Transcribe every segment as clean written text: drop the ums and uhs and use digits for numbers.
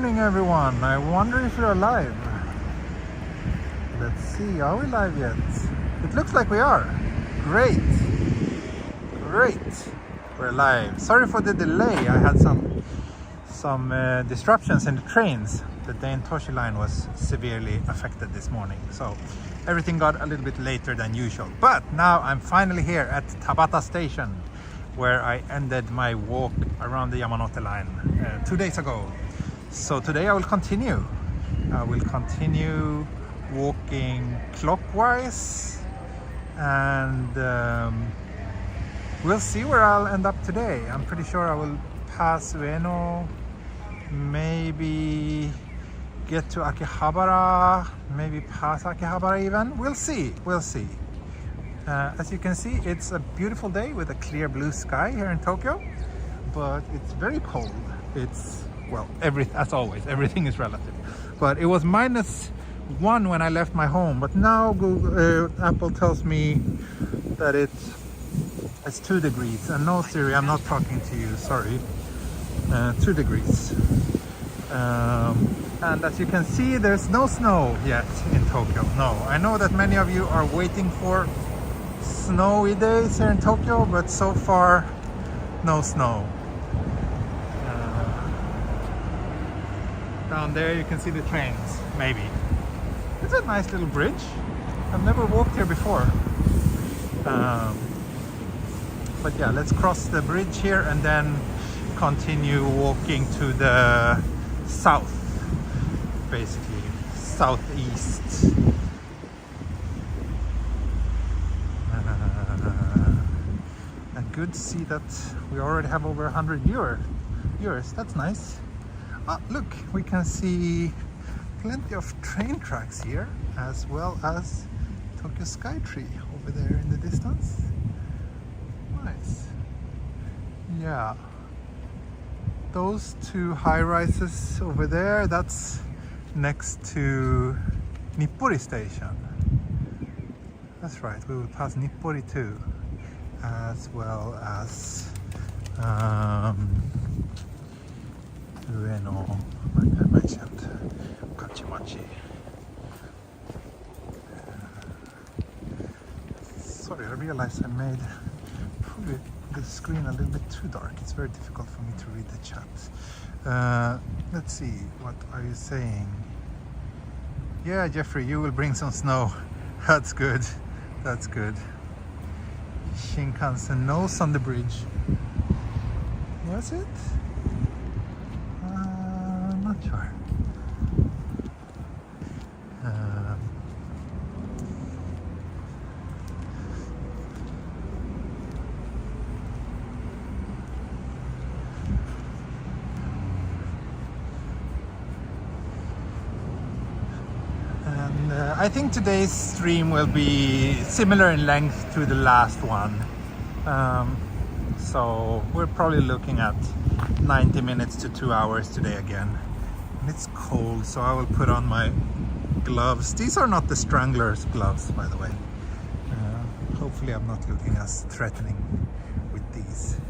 morning, everyone. I wonder if you're alive. Let's see, are we live yet? It looks like we are. Great. We're live. Sorry for the delay. I had some disruptions in the trains. The Dane-Toshi line was severely affected this morning, so everything got a little bit later than usual. But now I'm finally here at Tabata station, where I ended my walk around the Yamanote line 2 days ago. So today I will continue. Walking clockwise, and we'll see where I'll end up today. I'm pretty sure I will pass Ueno, maybe get to Akihabara, maybe pass Akihabara even. We'll see. As you can see, it's a beautiful day with a clear blue sky here in Tokyo, but it's very cold. It's, well, as always, everything is relative. But it was -1 when I left my home, but now Apple tells me that it's 2 degrees. And no, Siri, I'm not talking to you, sorry. 2 degrees. And as you can see, there's no snow yet in Tokyo. No, I know that many of you are waiting for snowy days here in Tokyo, but so far no snow. Down there you can see the trains, maybe. It's a nice little bridge. I've never walked here before. But yeah, let's cross the bridge here and then continue walking to the south, basically southeast. And good to see that we already have over 100 viewers. That's nice. Look, we can see plenty of train tracks here, as well as Tokyo Skytree over there in the distance. Nice. Yeah. Those 2 high-rises over there, that's next to Nippori station. That's right, we will pass Nippori too, as well as Ueno, like I mentioned, Kachimachi. Sorry, I realized I made probably the screen a little bit too dark. It's very difficult for me to read the chat. Let's see, what are you saying? Yeah, Jeffrey, you will bring some snow. That's good. Shinkansen nose on the bridge. Was it? I'm not sure. I think today's stream will be similar in length to the last one. So we're probably looking at 90 minutes to 2 hours today again. And it's cold, so I will put on my gloves. These are not the Strangler's gloves, by the way. Hopefully I'm not looking as threatening with these.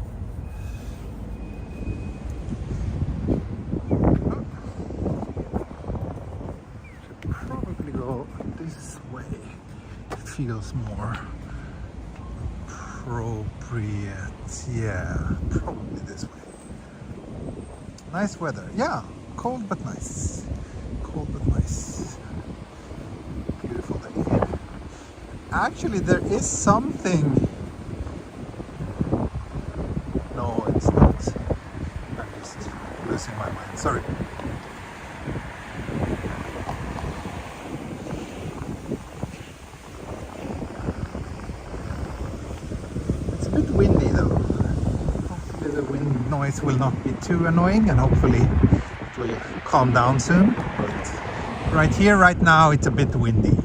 This way feels more appropriate. Yeah, probably this way. Nice weather. Yeah, cold but nice. Beautiful day. Actually, there is something. No, it's not. I'm just losing my mind. Sorry. Windy though. Hopefully the wind noise will not be too annoying, and hopefully it will calm down soon. But right here, right now, it's a bit windy.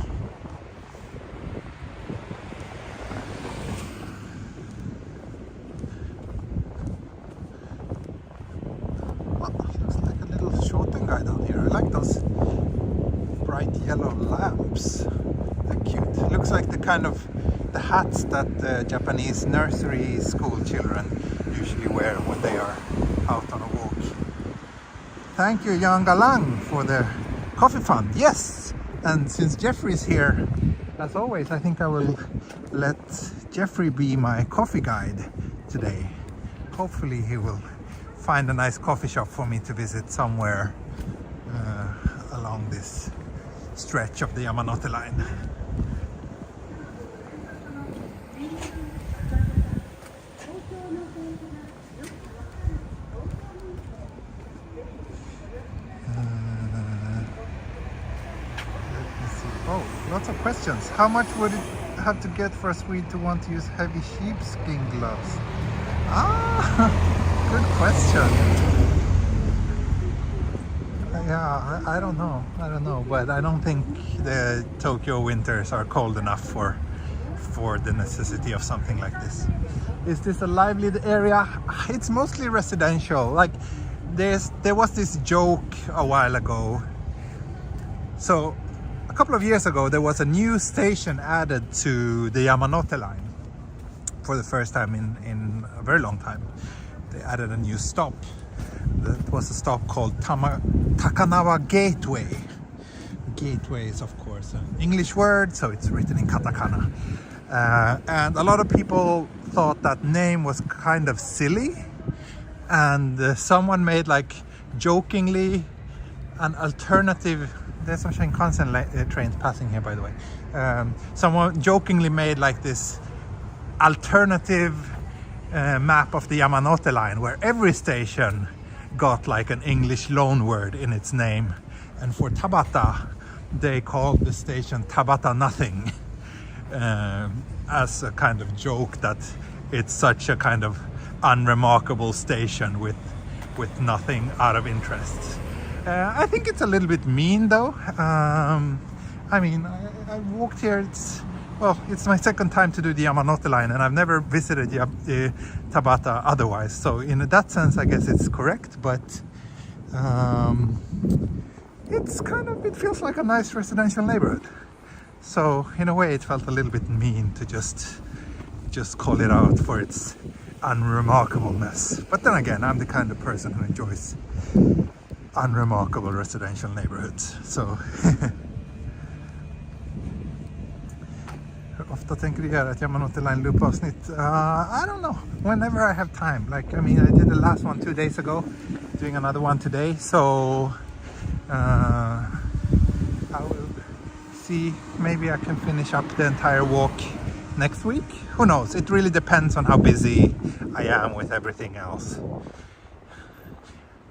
Well, looks like a little shoten guy down here. I like those bright yellow lamps. They're cute. Looks like the kind of the hats that Japanese nursery school children usually wear when they are out on a walk. thank you, Jan Galang, for the coffee fund. Yes, and since Jeffrey's here, as always, I think I will let Jeffrey be my coffee guide today. Hopefully he will find a nice coffee shop for me to visit somewhere along this stretch of the Yamanote line. Oh, lots of questions. How much would it have to get for a Swede to want to use heavy sheepskin gloves? Ah, good question. Yeah, I don't know, but I don't think the Tokyo winters are cold enough for the necessity of something like this. Is this a lively area? It's mostly residential. Like there was this joke a while ago. So a couple of years ago, there was a new station added to the Yamanote line for the first time in a very long time. They added a new stop. That was a stop called Takanawa Gateway. Gateway is, of course, an English word, so it's written in katakana. And a lot of people thought that name was kind of silly. And someone made, like, jokingly an alternative. There's some Shinkansen trains passing here, by the way. Someone jokingly made like this alternative map of the Yamanote line where every station got like an English loan word in its name. And for Tabata, they called the station Tabata Nothing as a kind of joke that it's such a kind of unremarkable station with nothing out of interest. I think it's a little bit mean though. I mean, I walked here, it's my second time to do the Yamanote line and I've never visited Tabata otherwise. So in that sense, I guess it's correct, but it feels like a nice residential neighborhood. So in a way it felt a little bit mean to just call it out for its unremarkableness. But then again, I'm the kind of person who enjoys unremarkable residential neighborhoods. So hur ofta tänker du göra ett Yamanote Line loop avsnitt? I don't know, whenever I have time. Like, I mean, I did the last one 2 days ago, doing another one today, so I will see, maybe I can finish up the entire walk next week. Who knows? It really depends on how busy I am with everything else.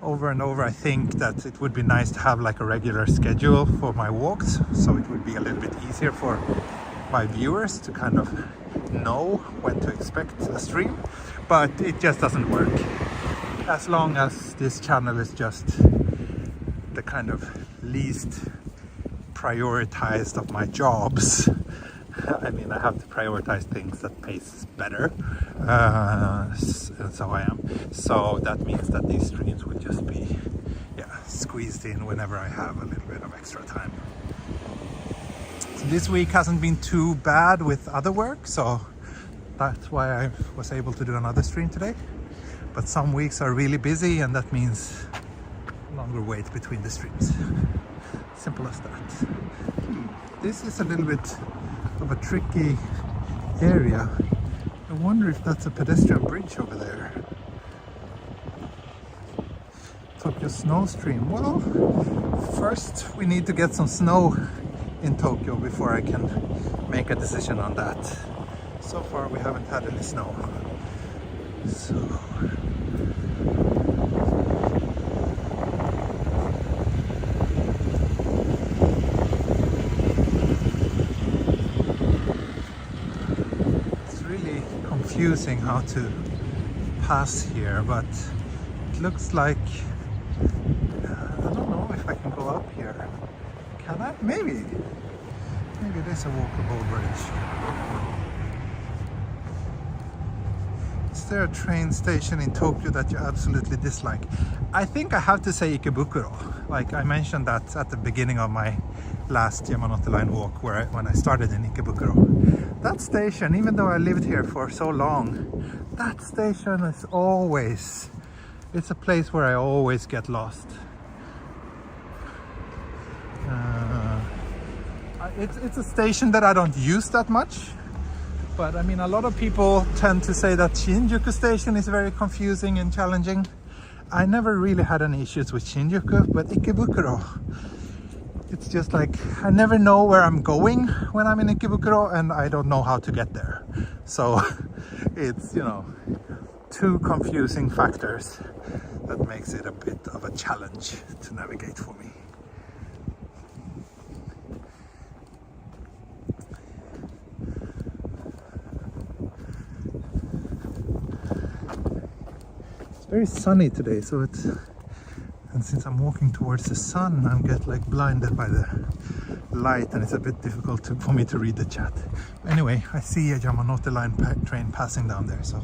Over and over, I think that it would be nice to have like a regular schedule for my walks, so it would be a little bit easier for my viewers to kind of know when to expect a stream, but it just doesn't work. As long as this channel is just the kind of least prioritized of my jobs. I mean, I have to prioritize things that pays better, and so I am. So that means that these streams would just be, squeezed in whenever I have a little bit of extra time. So this week hasn't been too bad with other work, so that's why I was able to do another stream today. But some weeks are really busy, and that means longer wait between the streams. Simple as that. This is a little bit of a tricky area. I wonder if that's a pedestrian bridge over there. Tokyo snow stream. Well, first we need to get some snow in Tokyo before I can make a decision on that. So far we haven't had any snow. So confusing how to pass here, but it looks like I don't know if I can go up here. Can I? Maybe there's a walkable bridge. Is there a train station in Tokyo that you absolutely dislike? I think I have to say Ikebukuro. Like I mentioned that at the beginning of my last Yamanote Line walk, when I started in Ikebukuro. That station, even though I lived here for so long, that station is always, it's a place where I always get lost. It's a station that I don't use that much. But I mean, a lot of people tend to say that Shinjuku station is very confusing and challenging. I never really had any issues with Shinjuku, but Ikebukuro, it's just like I never know where I'm going when I'm in Ikebukuro, and I don't know how to get there. So it's, you know, two confusing factors that makes it a bit of a challenge to navigate for me. It's very sunny today, so it's, and since I'm walking towards the sun, I get like blinded by the light, and it's a bit difficult for me to read the chat. Anyway, I see a Yamanote line train passing down there, so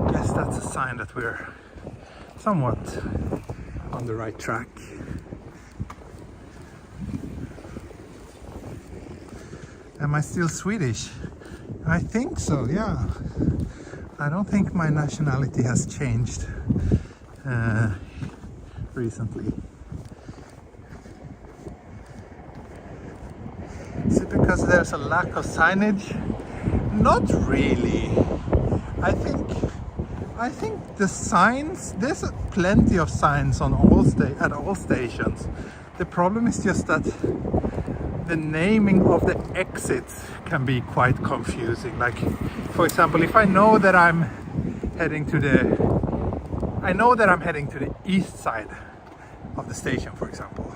I guess that's a sign that we're somewhat on the right track. Am I still Swedish? I think so, yeah. I don't think my nationality has changed recently. Is it because there's a lack of signage? Not really. I think the signs, there's plenty of signs on at all stations. The problem is just that the naming of the exits can be quite confusing. Like, for example, if I know that I'm heading to the east side of the station, for example.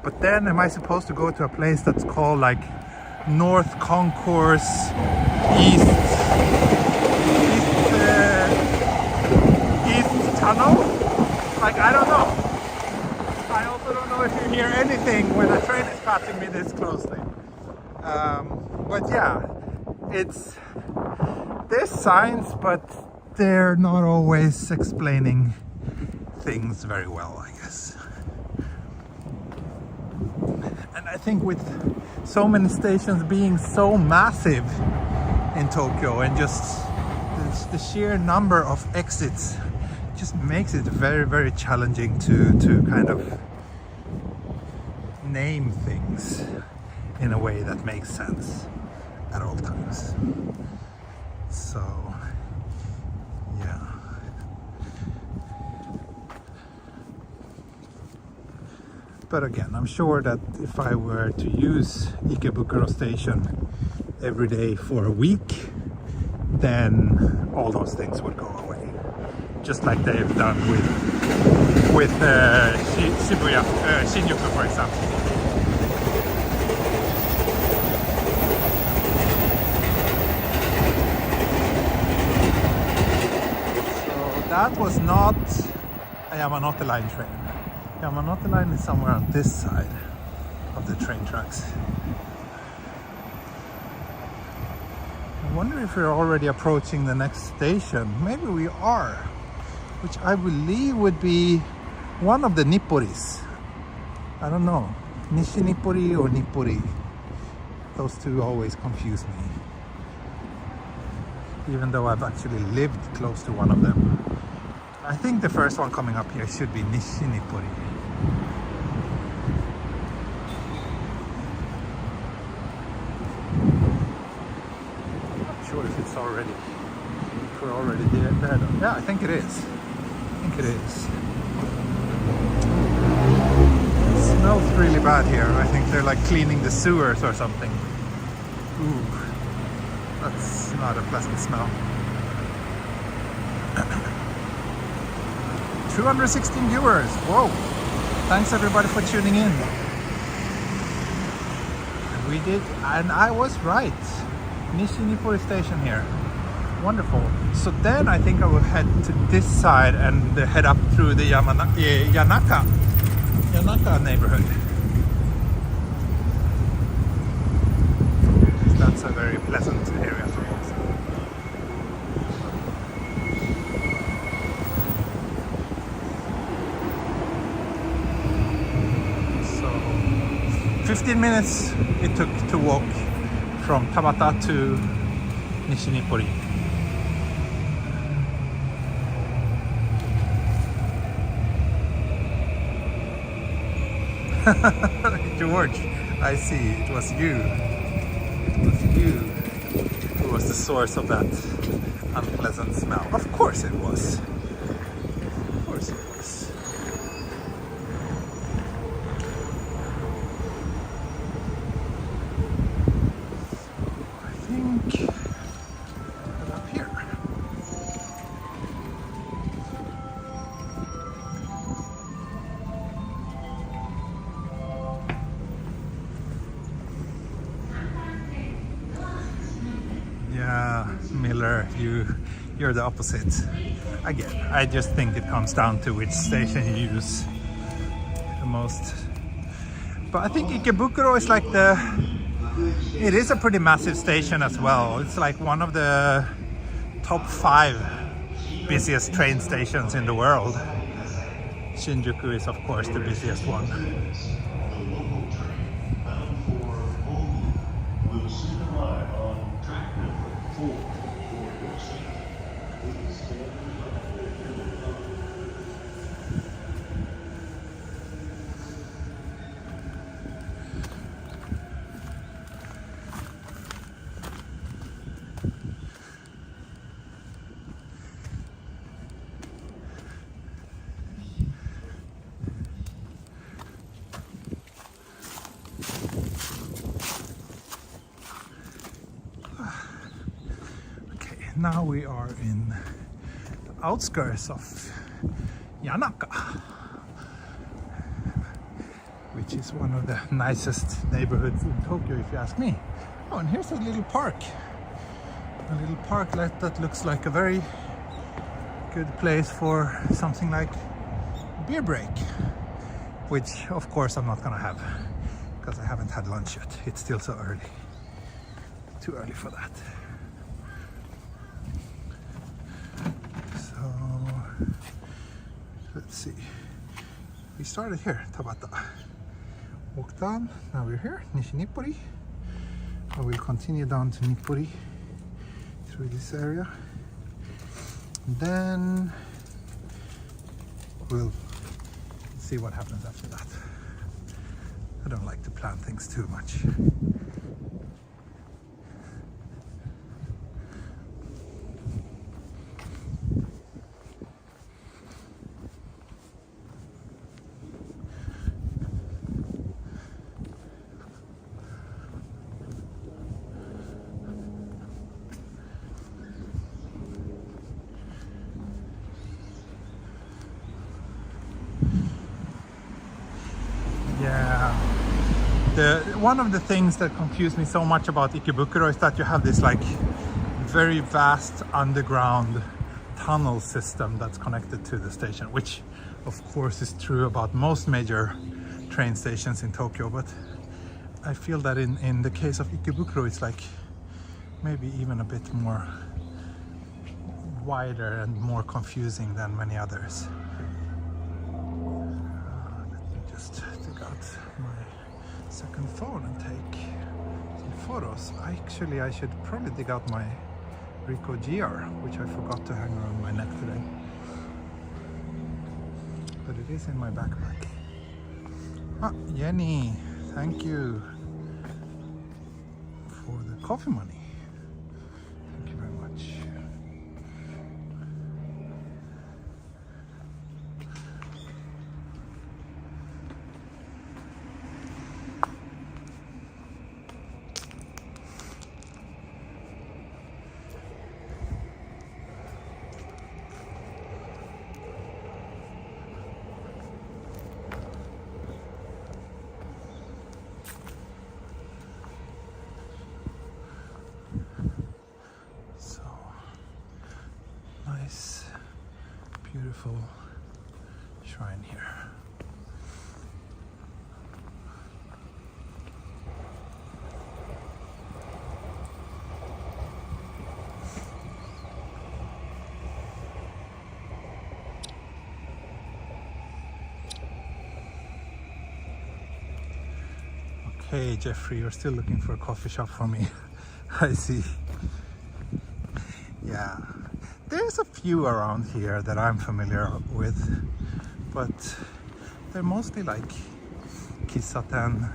But then am I supposed to go to a place that's called like North Concourse East Tunnel? Like, I don't know. I also don't know if you hear anything when a train is passing me this closely. But yeah, there's signs, but they're not always explaining things very well, I guess. And I think with so many stations being so massive in Tokyo, and just the sheer number of exits just makes it very, very challenging to kind of name things in a way that makes sense at all times. So yeah. But again, I'm sure that if I were to use Ikebukuro station every day for a week, then all those things would go away. Just like they've done with Shibuya, Shinjuku, for example. So that was not a Yamanote line train. Yamanote line is somewhere on this side of the train tracks. I wonder if we're already approaching the next station. Maybe we are, which I believe would be one of the Nipporis. I don't know, Nishi Nippori or Nippori. Those two always confuse me, even though I've actually lived close to one of them. I think the first one coming up here should be Nishi Nippori. Not sure if it's already, if we're already there though. Yeah, I think it is. I think it is. It smells really bad here. I think they're like cleaning the sewers or something. Ooh, that's not a pleasant smell. 216 viewers. Whoa! Thanks everybody for tuning in. We did, and I was right. Nishi Nippori station here. Wonderful. So then I think I will head to this side and head up through the Yanaka neighborhood. That's a very pleasant area to walk through. So 15 minutes it took to walk from Tabata to Nishi Nippori. George, I see. It was you. It was you who was the source of that unpleasant smell. Of course it was. Of course it was. I think up here. Yeah, Miller, you're the opposite. Again, I just think it comes down to which station you use the most. But I think Ikebukuro is like it is a pretty massive station as well. It's like one of the top 5 busiest train stations in the world. Shinjuku is of course the busiest one. Now we are in the outskirts of Yanaka, which is one of the nicest neighborhoods in Tokyo if you ask me. Oh, and here's a little park. A little park that looks like a very good place for something like a beer break, which of course I'm not gonna have because I haven't had lunch yet. It's still so early. Too early for that. Let's see. We started here, Tabata. Walked down, now we're here, Nishi-Nippori. I will continue down to Nippori through this area. Then we'll see what happens after that. I don't like to plan things too much. One of the things that confused me so much about Ikebukuro is that you have this like very vast underground tunnel system that's connected to the station, which of course is true about most major train stations in Tokyo, but I feel that in the case of Ikebukuro it's like maybe even a bit more wider and more confusing than many others. Let me just take out my second phone and take some photos. I should probably dig out my Ricoh GR, which I forgot to hang around my neck today. But it is in my backpack. Ah, Jenny, thank you for the coffee money. Thank you very much. Beautiful shrine here. Okay, Jeffrey, you're still looking for a coffee shop for me. I see. Yeah. There's a few around here that I'm familiar with, but they're mostly like Kisaten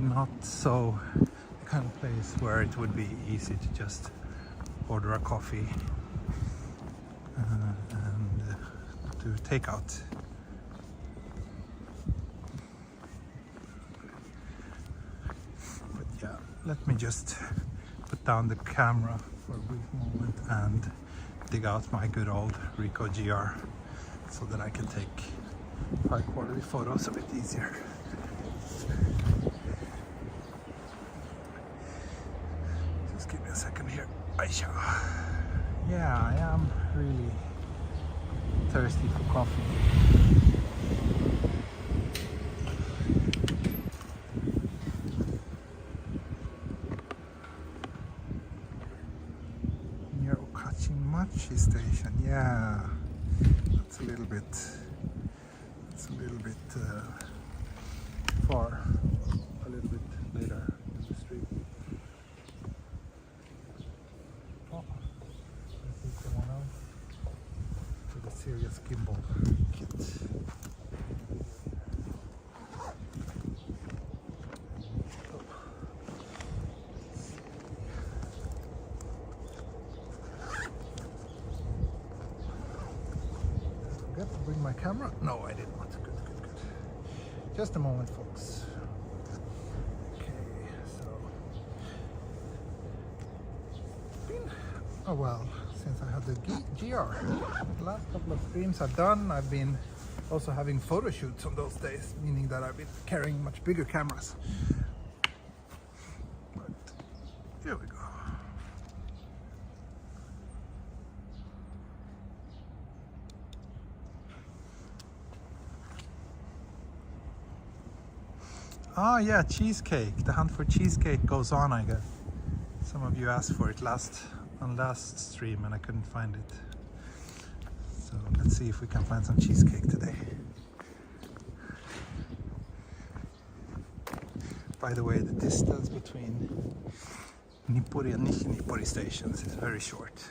maybe not so the kind of place where it would be easy to just order a coffee and do takeout. But yeah, let me just put down the camera for a brief moment and dig out my good old Ricoh GR so that I can take high quality photos a bit easier. Just give me a second here. Aisha. Yeah, I am really thirsty for coffee. Near Okachimachi station, yeah. That's a little bit far, a little bit later in the street. Oh, this is the one out for the serious gimbal kit. Forgot to bring my camera? No, I did not. Good. Just a moment, folks. Okay, so oh well, since I have the GR, the last couple of streams I've done, I've been also having photo shoots on those days, meaning that I've been carrying much bigger cameras. But here we go. Ah, yeah, cheesecake. The hunt for cheesecake goes on, I guess. Some of you asked for it on last stream and I couldn't find it. So let's see if we can find some cheesecake today. By the way, the distance between Nippori and Nishi-Nippori stations is very short.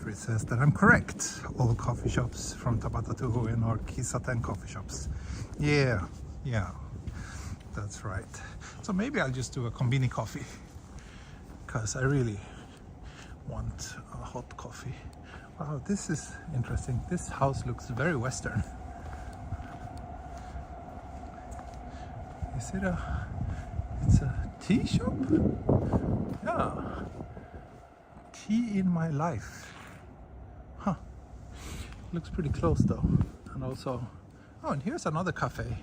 It says that I'm correct. All coffee shops from Tabata to Huen are Kisaten coffee shops. Yeah, that's right. So maybe I'll just do a kombini coffee because I really want a hot coffee. Wow, this is interesting. This house looks very Western. Is it it's a tea shop? Yeah. Tea in my life. Huh. Looks pretty close though. And also, oh, and here's another cafe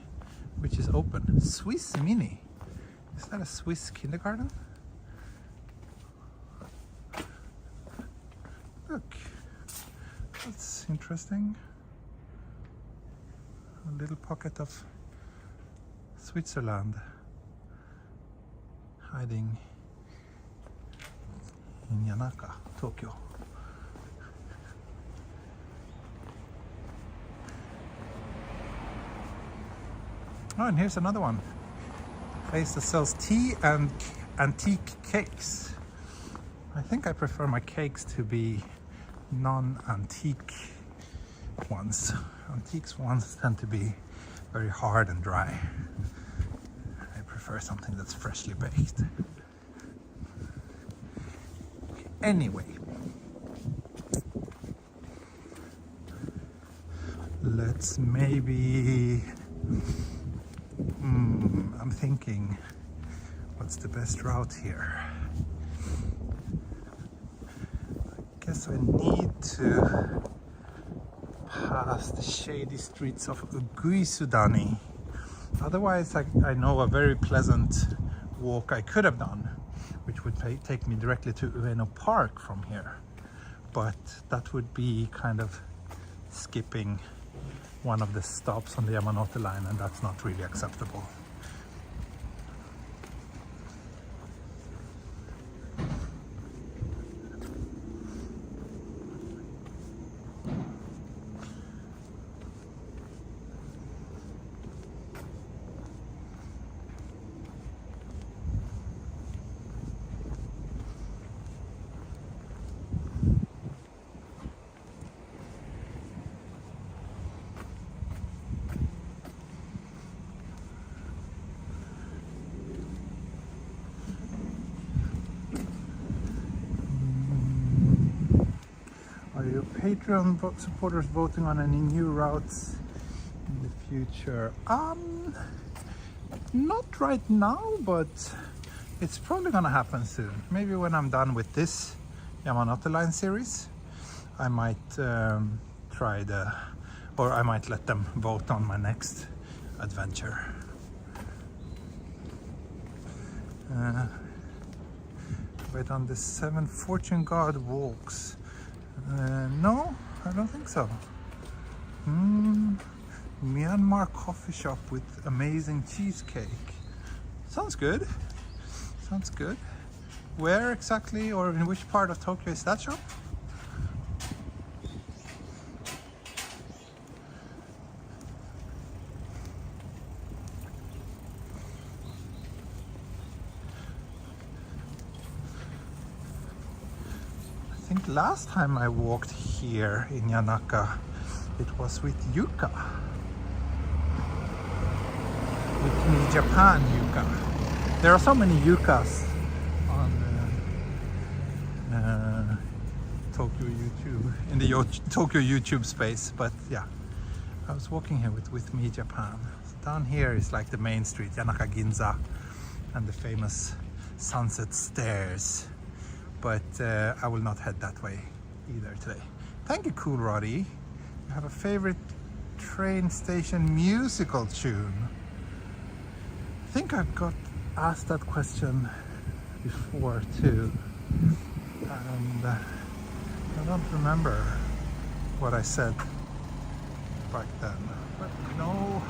which is open. Swiss Mini. Is that a Swiss kindergarten? Look, that's interesting. A little pocket of Switzerland hiding in Yanaka, Tokyo. Oh, and here's another one. A place that sells tea and antique cakes. I think I prefer my cakes to be non-antique ones. Antiques ones tend to be very hard and dry. I prefer something that's freshly baked. Anyway, let's maybe I'm thinking, what's the best route here? I guess I need to pass the shady streets of Uguisudani. Otherwise, I know a very pleasant walk I could have done, which would take me directly to Ueno Park from here. But that would be kind of skipping one of the stops on the Yamanote line, and that's not really acceptable. Patreon supporters voting on any new routes in the future? Not right now, but it's probably gonna happen soon. Maybe when I'm done with this Yamanote line series, I might try or I might let them vote on my next adventure. But on the 7 Fortune God walks, no, I don't think so. Myanmar coffee shop with amazing cheesecake. Sounds good. Sounds good. Where exactly, or in which part of Tokyo is that shop? I think last time I walked here in Yanaka, it was with Yuka. With me Japan Yuka. There are so many Yukas on Tokyo YouTube, in the Tokyo YouTube space, but yeah, I was walking here with me Japan. So down here is like the main street, Yanaka Ginza, and the famous Sunset Stairs, but I will not head that way either today. Thank you, Cool Roddy. You have a favorite train station musical tune? I think I've got asked that question before too, and I don't remember what I said back then, but no,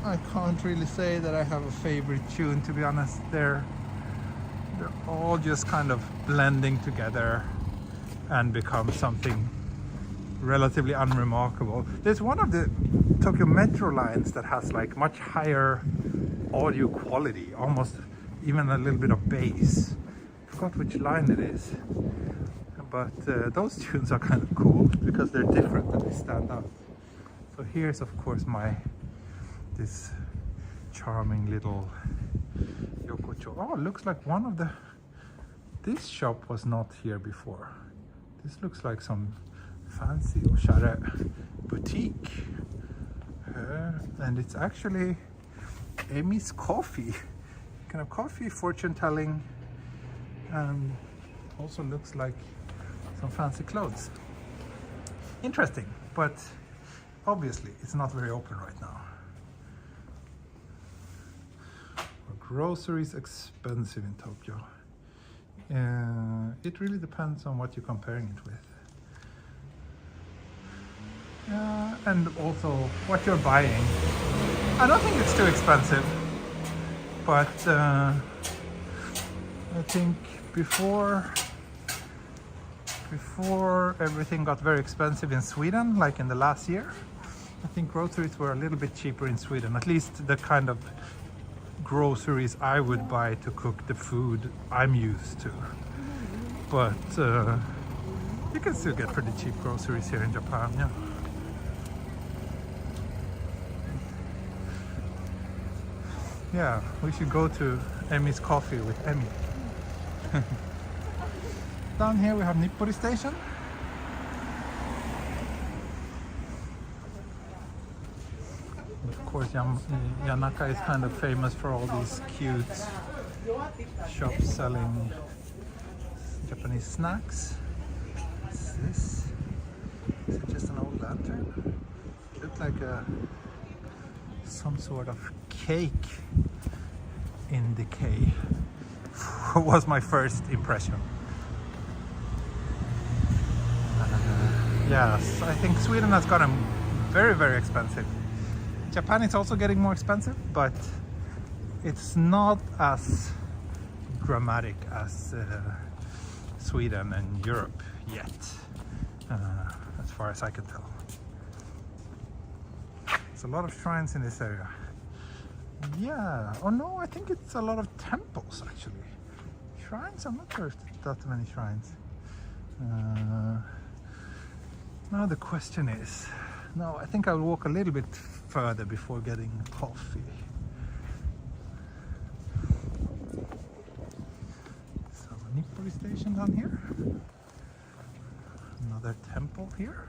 I can't really say that I have a favorite tune, to be honest. They're all just kind of blending together and become something relatively unremarkable. There's one of the Tokyo Metro lines that has like much higher audio quality, almost even a little bit of bass. I forgot which line it is, but those tunes are kind of cool because they're different and they stand out. So here's of course this charming little Yokocho. Oh, it looks like one of this shop was not here before. This looks like some fancy oshare boutique, and it's actually Amy's coffee, kind of coffee, fortune telling, and also looks like some fancy clothes. Interesting, but obviously it's not very open right now. Are groceries expensive in Tokyo? It really depends on what you're comparing it with. And also what you're buying. I don't think it's too expensive, but I think before everything got very expensive in Sweden, like in the last year, I think groceries were a little bit cheaper in Sweden, at least the kind of groceries I would buy to cook the food I'm used to. But you can still get pretty cheap groceries here in Japan, yeah. Yeah, we should go to Emmy's Coffee with Emmy. Down here we have Nippori Station. Of course, Yanaka is kind of famous for all these cute shops selling Japanese snacks. What's this? Is it just an old lantern? It looked like some sort of cake in decay. Was my first impression. Yes, I think Sweden has gotten very, very expensive. Japan is also getting more expensive, but it's not as dramatic as Sweden and Europe yet, as far as I can tell. There's a lot of shrines in this area. Yeah, oh no, I think it's a lot of temples actually. Shrines? I'm not sure if there's that many shrines. Now the question is, no, I think I'll walk a little bit further before getting coffee. So, Nippori Station down here. Another temple here.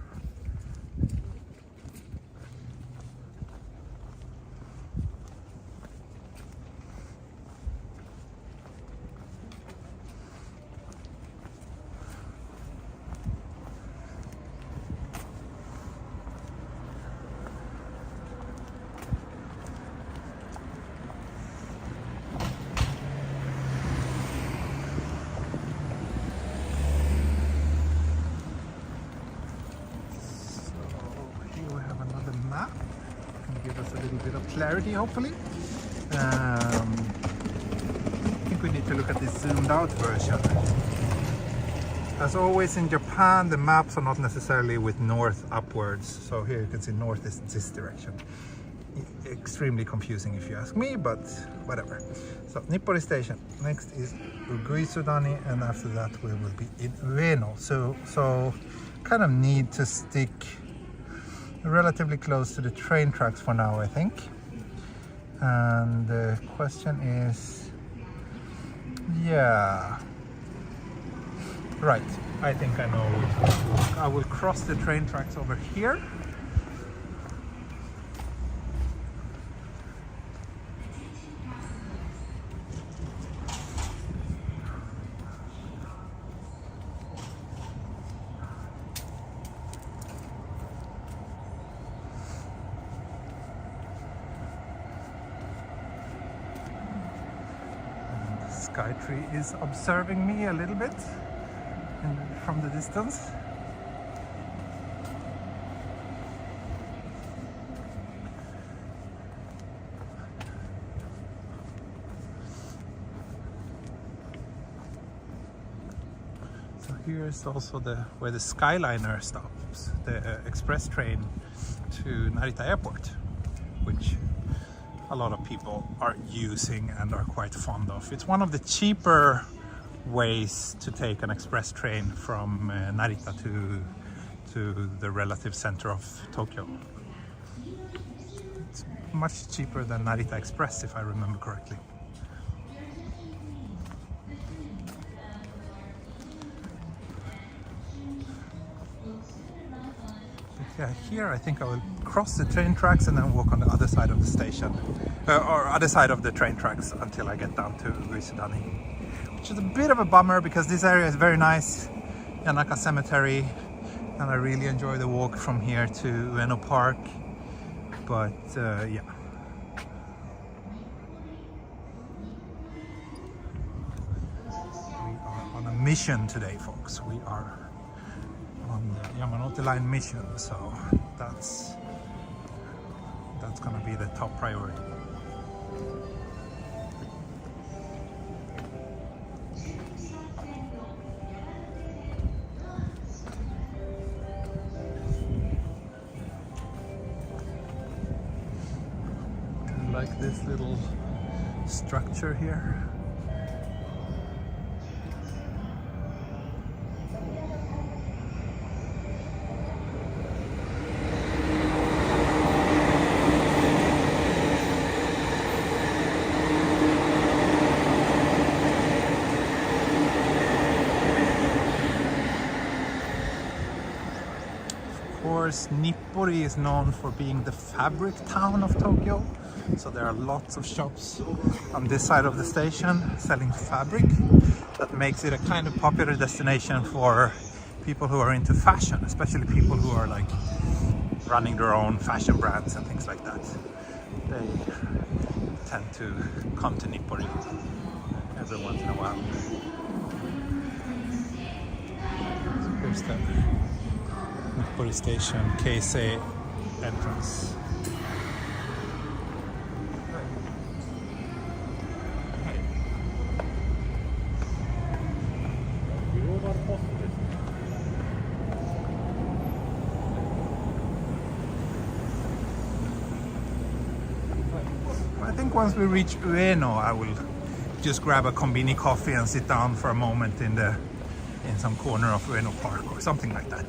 Give us a little bit of clarity, hopefully. I think we need to look at this zoomed out version. As always in Japan, the maps are not necessarily with north upwards. So here you can see north is this direction. Extremely confusing if you ask me, but whatever. So Nippori Station. Next is Uguisudani, and after that we will be in Ueno. So kind of need to stick relatively close to the train tracks for now, I think. And the question is, yeah, right, I think I know. I will cross the train tracks over here. Skytree is observing me a little bit from the distance. So here's also where the Skyliner stops, the express train to Narita Airport, which a lot of people are using and are quite fond of. It's one of the cheaper ways to take an express train from Narita to the relative center of Tokyo. It's much cheaper than Narita Express, if I remember correctly. Yeah, here I think I will cross the train tracks and then walk on the other side of the station, or other side of the train tracks until I get down to Uguisudani, which is a bit of a bummer because this area is very nice, Yanaka Cemetery, and I really enjoy the walk from here to Ueno Park, but yeah. We are on a mission today, folks. We are on the Yamanote line mission, so that's gonna be the top priority. I like this little structure here. Nippori is known for being the fabric town of Tokyo, so there are lots of shops on this side of the station selling fabric. That makes it a kind of popular destination for people who are into fashion, especially people who are like running their own fashion brands and things like that. They tend to come to Nippori every once in a while. So here's the Nippori Station, Keisei entrance. I think once we reach Ueno, I will just grab a kombini coffee and sit down for a moment in some corner of Ueno Park or something like that.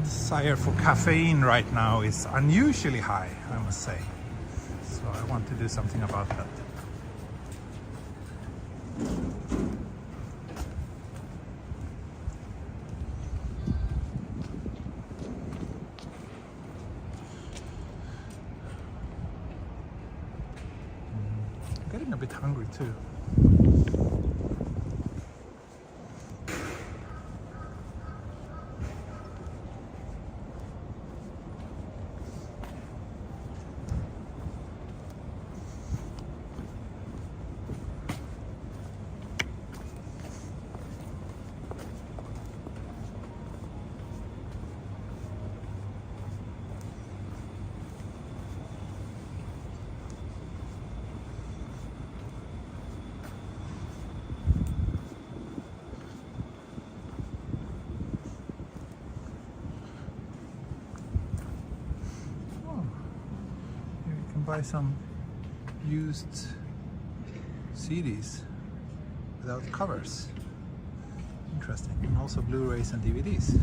Desire for caffeine right now is unusually high, I must say. So I want to do something about that. Getting a bit hungry too. Buy some used CDs without covers. Interesting. And also Blu-rays and DVDs.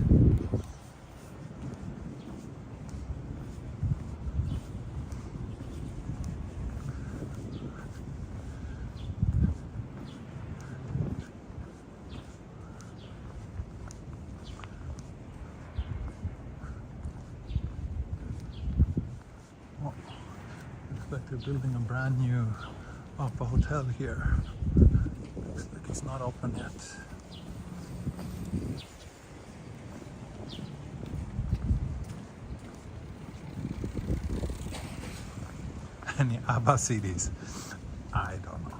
Like they're building a brand new Oppa hotel here. Looks like it's not open yet. Any ABBA CDs? I don't know.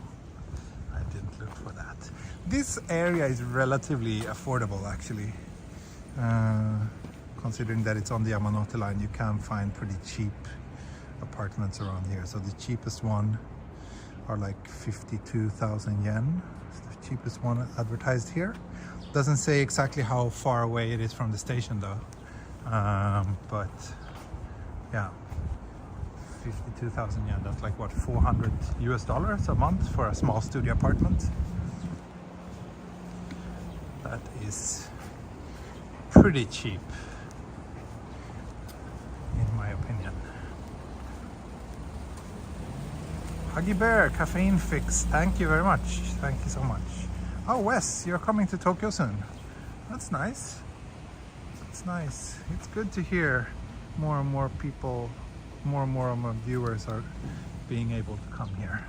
I didn't look for that. This area is relatively affordable actually. Considering that it's on the Yamanote line, you can find pretty cheap apartments around here. So the cheapest one are like 52,000 yen. It's the cheapest one advertised here. Doesn't say exactly how far away it is from the station though. But yeah, 52,000 yen, that's like what, $400 a month for a small studio apartment. That is pretty cheap in my opinion. Huggy Bear, caffeine fix. Thank you very much. Thank you so much. Oh, Wes, you're coming to Tokyo soon. That's nice. That's nice. It's good to hear more and more people, more and more of my viewers are being able to come here.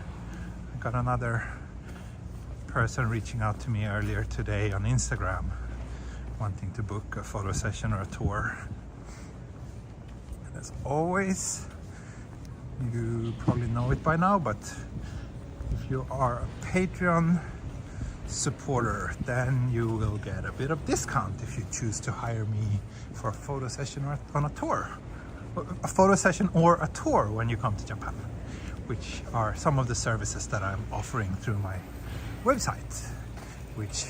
I got another person reaching out to me earlier today on Instagram, wanting to book a photo session or a tour. And as always, you probably know it by now, but if you are a Patreon supporter, then you will get a bit of discount if you choose to hire me for a photo session or on a tour. A photo session or a tour when you come to Japan, which are some of the services that I'm offering through my website, which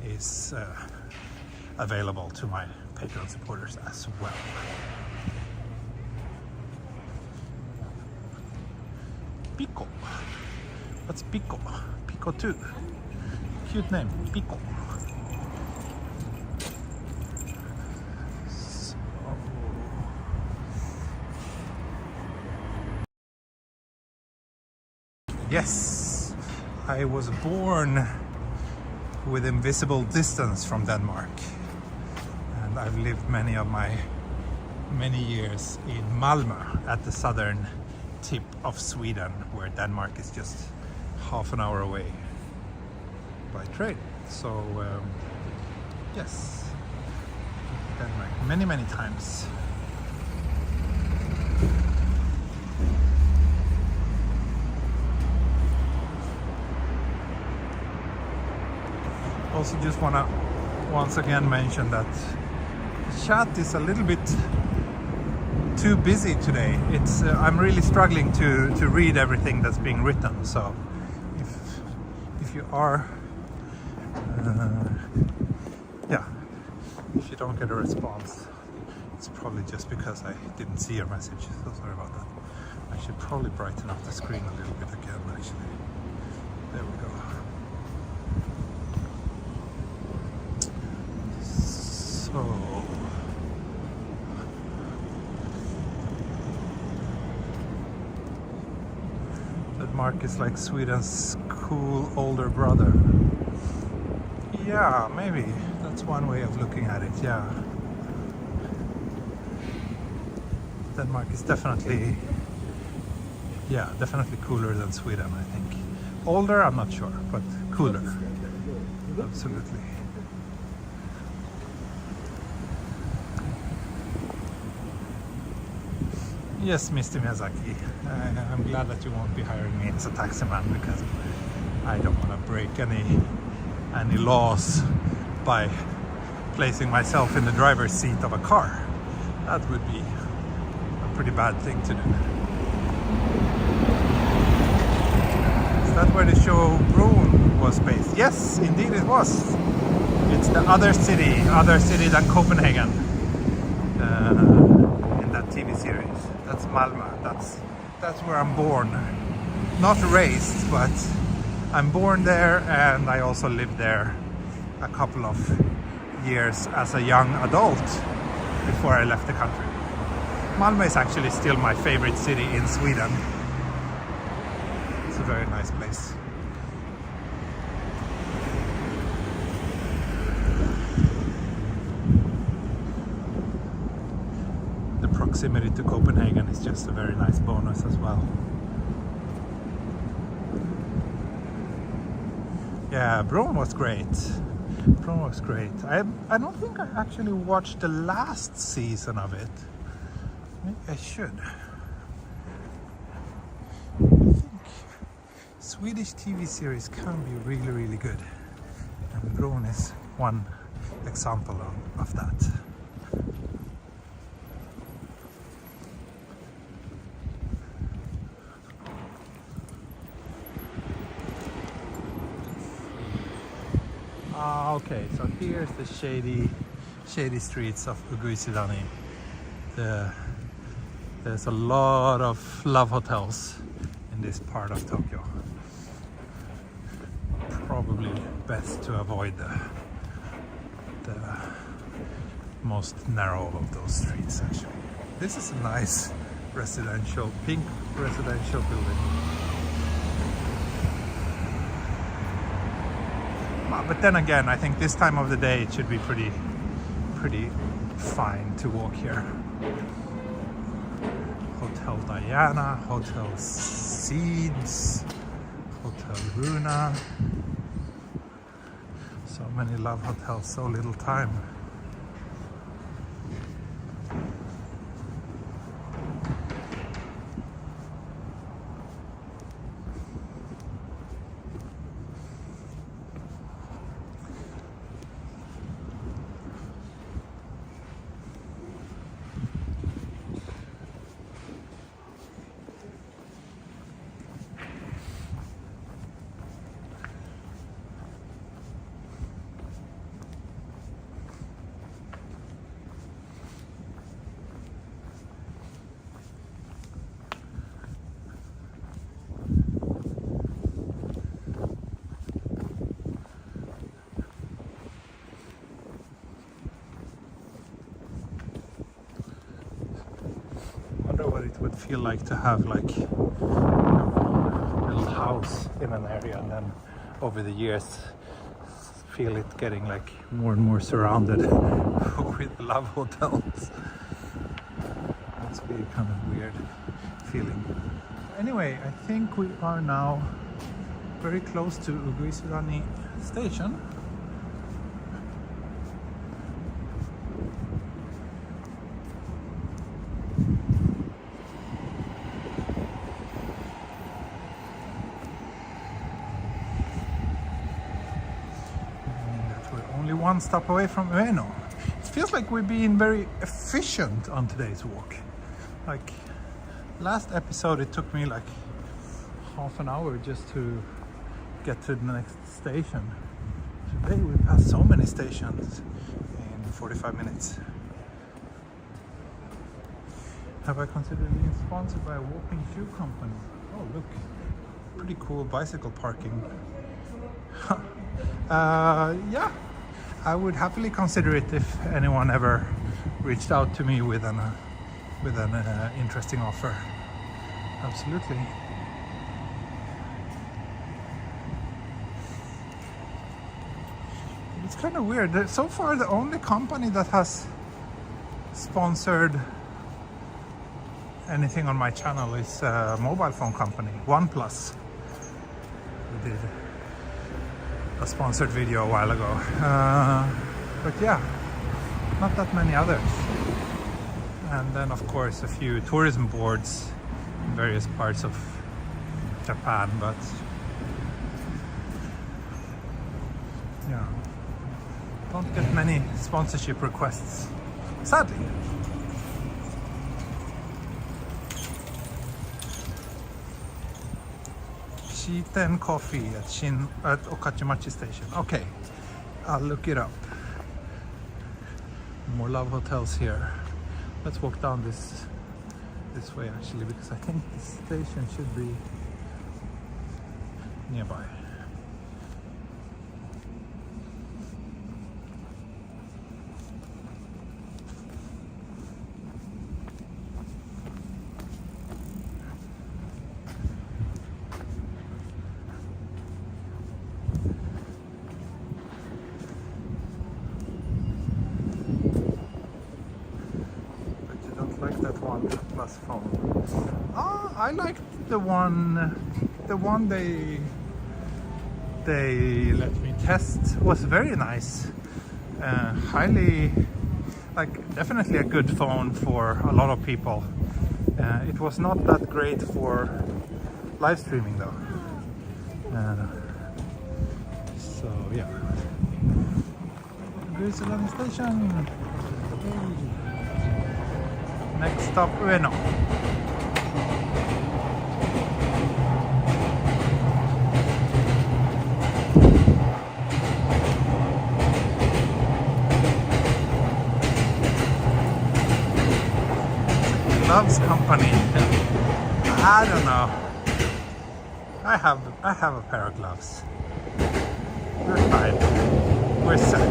is available to my Patreon supporters as well. Pico. What's Pico? Pico 2. Cute name, Pico. So... yes, I was born with invisible distance from Denmark, and I've lived many years in Malmö at the southern tip of Sweden, where Denmark is just half an hour away by train. So yes, Denmark many times. Also just want to once again mention that chat is a little bit too busy today. It's I'm really struggling to read everything that's being written. So if you are if you don't get a response, it's probably just because I didn't see your message. So sorry about that. I should probably brighten up the screen a little bit again actually. There we go. So Denmark is like Sweden's cool older brother. Yeah, maybe. That's one way of looking at it, yeah. Denmark is definitely, yeah, definitely cooler than Sweden, I think. Older, I'm not sure, but cooler. Absolutely. Yes, Mr. Miyazaki. I'm glad that you won't be hiring me as a taximan because I don't want to break any laws by placing myself in the driver's seat of a car. That would be a pretty bad thing to do. Is that where the show Broen was based? Yes, indeed it was. It's the other city than Copenhagen in that TV series. That's Malmö. That's where I'm born. Not raised, but I'm born there, and I also lived there a couple of years as a young adult before I left the country. Malmö is actually still my favorite city in Sweden. It's a very nice place. The proximity to Copenhagen is just a very nice bonus as well. Yeah, Broen was great. Broen was great. I don't think I actually watched the last season of it. Maybe I should. I think Swedish TV series can be really, really good. And Broen is one example of that. Okay, so here's the shady streets of Uguisidani. There's a lot of love hotels in this part of Tokyo. Probably best to avoid the most narrow of those streets, actually. This is a nice pink residential building. But then again, I think this time of the day it should be pretty fine to walk here. Hotel Diana, Hotel Seeds, Hotel Runa. So many love hotels, so little time. What it would feel like to have like a little house in an area, and then over the years feel it getting like more and more surrounded with love hotels. That's be kind of weird feeling. Anyway, I think we are now very close to Uguisidani station. One stop away from Ueno. It feels like we're being very efficient on today's walk. Like last episode it took me like half an hour just to get to the next station. Today we passed so many stations in 45 minutes. Have I considered being sponsored by a walking shoe company? Oh look, pretty cool bicycle parking. Yeah, I would happily consider it if anyone ever reached out to me with an interesting offer. Absolutely. It's kind of weird. So far, the only company that has sponsored anything on my channel is a mobile phone company, OnePlus. We did a sponsored video a while ago. But yeah, not that many others. And then of course a few tourism boards in various parts of Japan, but yeah, don't get many sponsorship requests, sadly. Shiten coffee at Okachimachi station. Okay, I'll look it up. More love hotels here. Let's walk down this way actually, because I think the station should be nearby. Plus phone. Oh, I liked the one they let me test. Was very nice. Highly, like, definitely a good phone for a lot of people. It was not that great for live streaming though. So yeah. Greaseland station. Next stop, Ueno. Gloves company. I don't know. I have a pair of gloves. We're fine. We're set.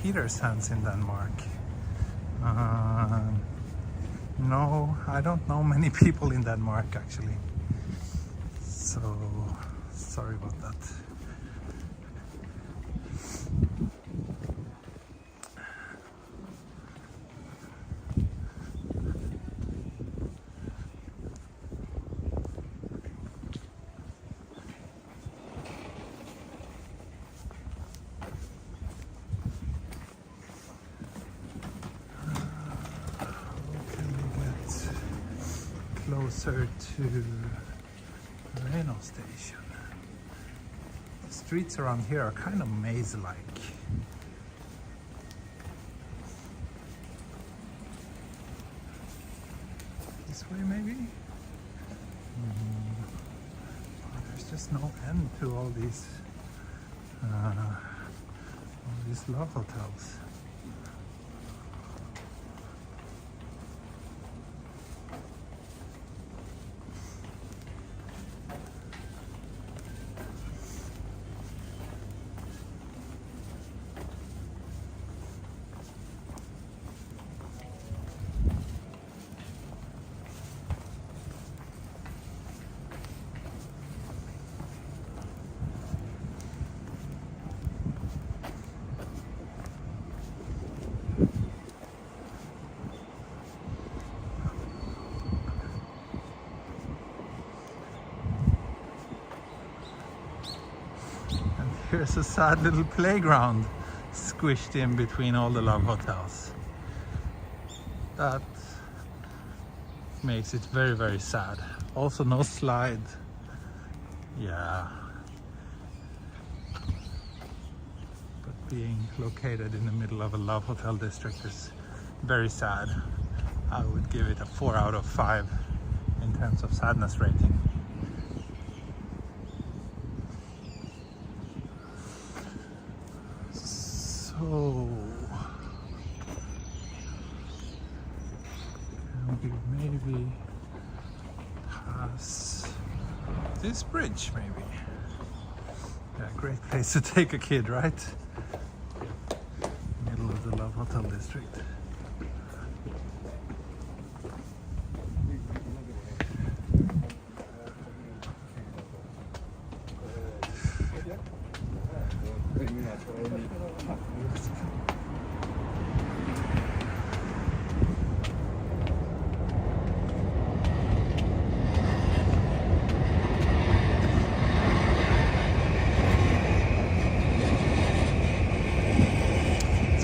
Peter's hands in Denmark. No, I don't know many people in Denmark actually. So sorry about that. Closer to Reno station. The streets around here are kind of maze-like. This way maybe? Oh, there's just no end to all these love hotels. Here's a sad little playground squished in between all the love hotels. That makes it very, very sad. Also no slide. Yeah. But being located in the middle of a love hotel district is very sad. I would give it a 4 out of 5 in terms of sadness rating. So we maybe pass this bridge, maybe. Yeah, great place to take a kid, right? Middle of the Love Hotel district.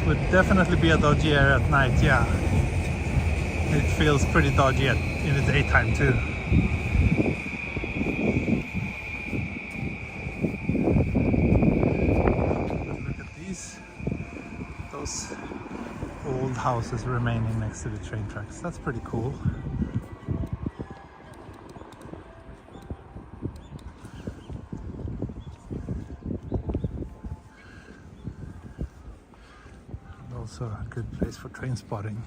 Would definitely be a dodgy area at night, yeah. It feels pretty dodgy in the daytime too. Look at those old houses remaining next to the train tracks. That's pretty cool. Also a good place for train spotting.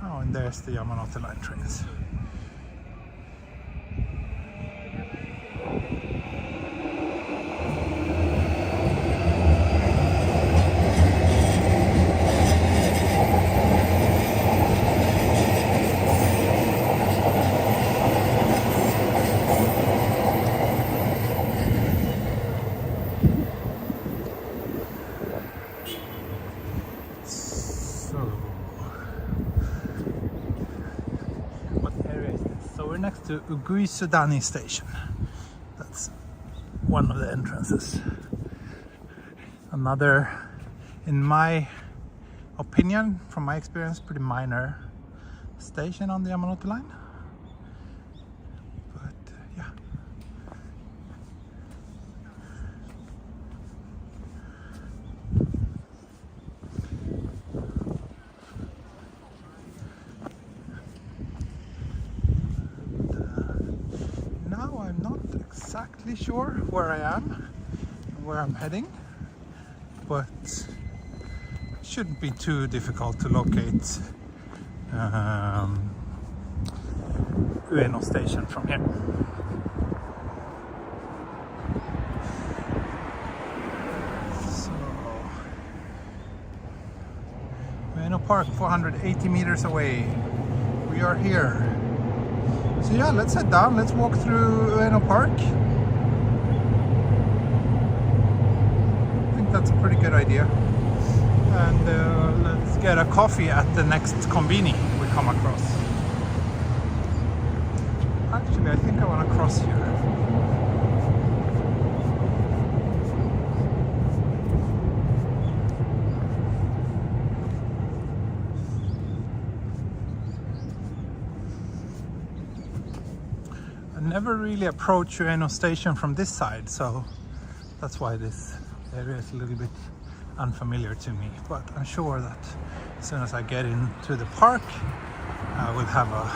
Oh, and there's the Yamanote line trains. Next to Uguisudani station. That's one of the entrances. Another, in my opinion, from my experience, pretty minor station on the Yamanote line. But yeah. I'm not exactly sure where I am and where I'm heading, but it shouldn't be too difficult to locate Ueno station from here. So, Ueno Park, 480 meters away. We are here. So yeah, let's head down, let's walk through Ueno Park. I think that's a pretty good idea. And let's get a coffee at the next konbini we come across. Actually, I think I want to cross here. Never really approach Ueno station from this side, so that's why this area is a little bit unfamiliar to me, but I'm sure that as soon as I get into the park I will have a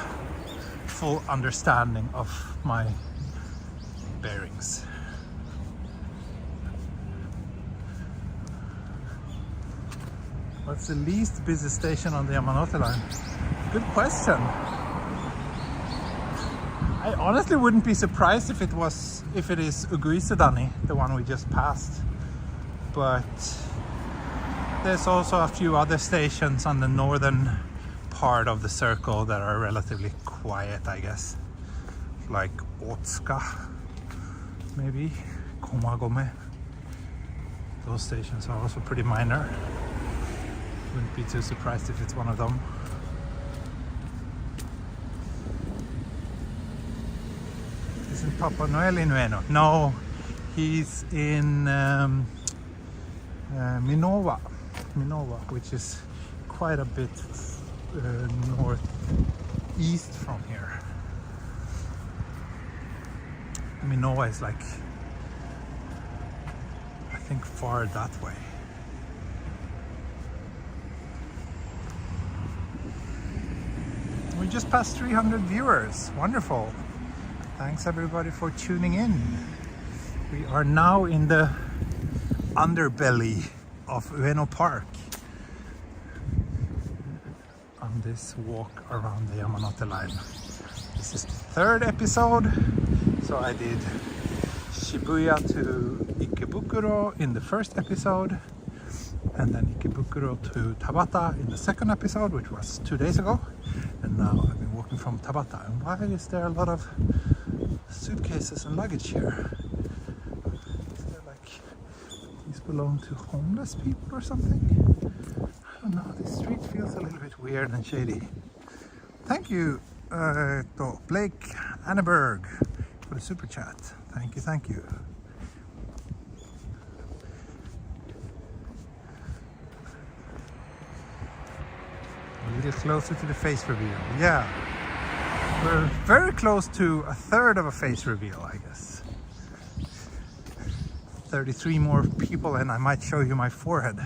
full understanding of my bearings. What's the least busy station on the Yamanote line? Good question. I honestly wouldn't be surprised if it is Uguisudani, the one we just passed. But there's also a few other stations on the northern part of the circle that are relatively quiet, I guess. Like Otsuka, maybe, Komagome. Those stations are also pretty minor. Wouldn't be too surprised if it's one of them. Isn't Papa Noel in Ueno? No, he's in Minova, which is quite a bit northeast from here. Minova is like, I think, far that way. We just passed 300 viewers. Wonderful. Thanks everybody for tuning in. We are now in the underbelly of Ueno Park on this walk around the Yamanote line. This is the third episode. So I did Shibuya to Ikebukuro in the first episode, and then Ikebukuro to Tabata in the second episode, which was 2 days ago. And now I've been walking from Tabata. And why is there a lot of suitcases and luggage here? Is there like these belong to homeless people or something? I don't know. This street feels a little bit weird and shady. Thank you to Blake Anneberg for the super chat. Thank you, thank you. A little closer to the face reveal. Yeah, we're very close to a third of a face reveal, I guess. 33 more people and I might show you my forehead.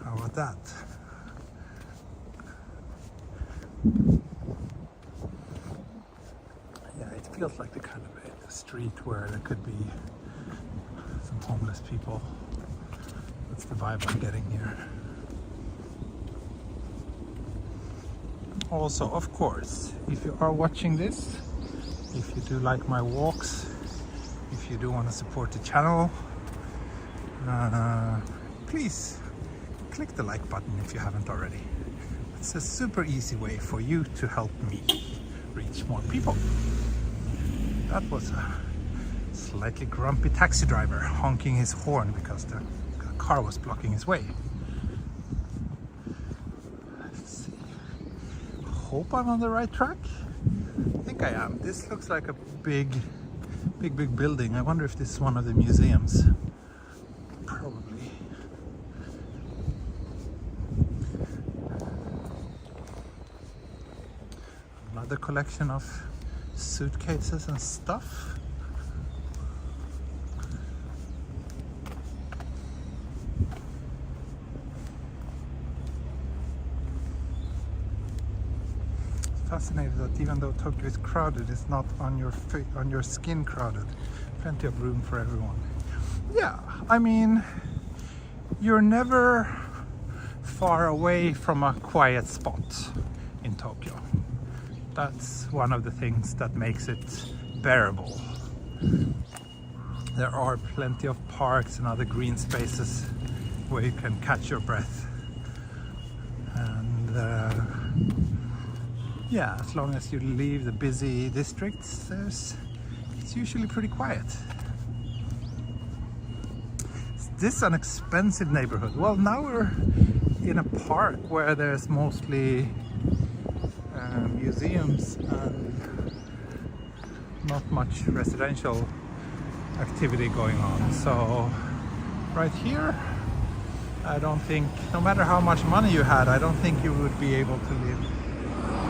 How about that? Yeah, it feels like the kind of a street where there could be some homeless people. That's the vibe I'm getting here. Also, of course, if you are watching this, if you do like my walks, if you do want to support the channel, please click the like button if you haven't already. It's a super easy way for you to help me reach more people. That was a slightly grumpy taxi driver honking his horn because the car was blocking his way. Hope I'm on the right track. I think I am. This looks like a big building. I wonder if this is one of the museums. Probably. Another collection of suitcases and stuff. Fascinated that even though Tokyo is crowded, it's not on your skin crowded. Plenty of room for everyone. Yeah, I mean, you're never far away from a quiet spot in Tokyo. That's one of the things that makes it bearable. There are plenty of parks and other green spaces where you can catch your breath. And yeah, as long as you leave the busy districts, it's usually pretty quiet. Is this an expensive neighborhood? Well, now we're in a park where there's mostly museums and not much residential activity going on. So right here, I don't think, no matter how much money you had, I don't think you would be able to live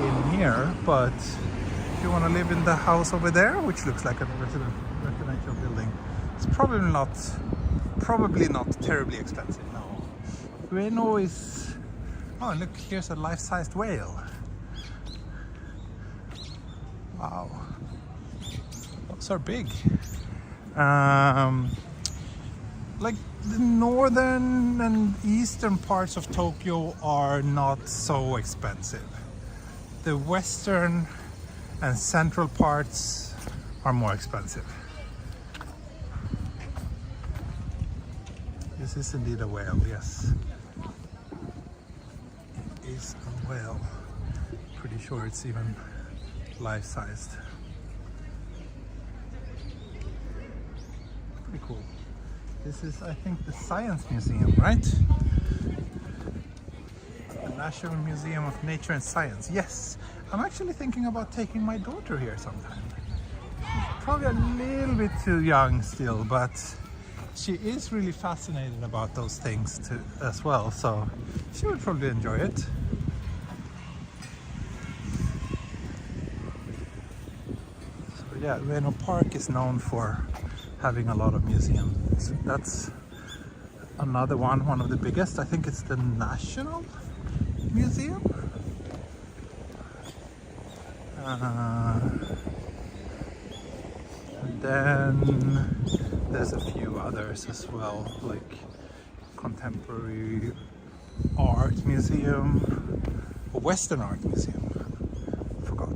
in here. But if you want to live in the house over there, which looks like a residential building, it's probably not terribly expensive. No. Ueno is, oh look, here's a life-sized whale. Wow, those are big. Like the northern and eastern parts of Tokyo are not so expensive. The western and central parts are more expensive. This is indeed a whale, yes. It is a whale. Pretty sure it's even life-sized. Pretty cool. This is, I think, the Science Museum, right? The National Museum of Nature and Science. Yes, I'm actually thinking about taking my daughter here sometime. She's probably a little bit too young still, but she is really fascinated about those things too, as well, so she would probably enjoy it. So yeah, Ueno Park is known for having a lot of museums. That's another one of the biggest. I think it's the National Museum. And then there's a few others as well, like Contemporary Art Museum, or Western Art Museum. Forgot.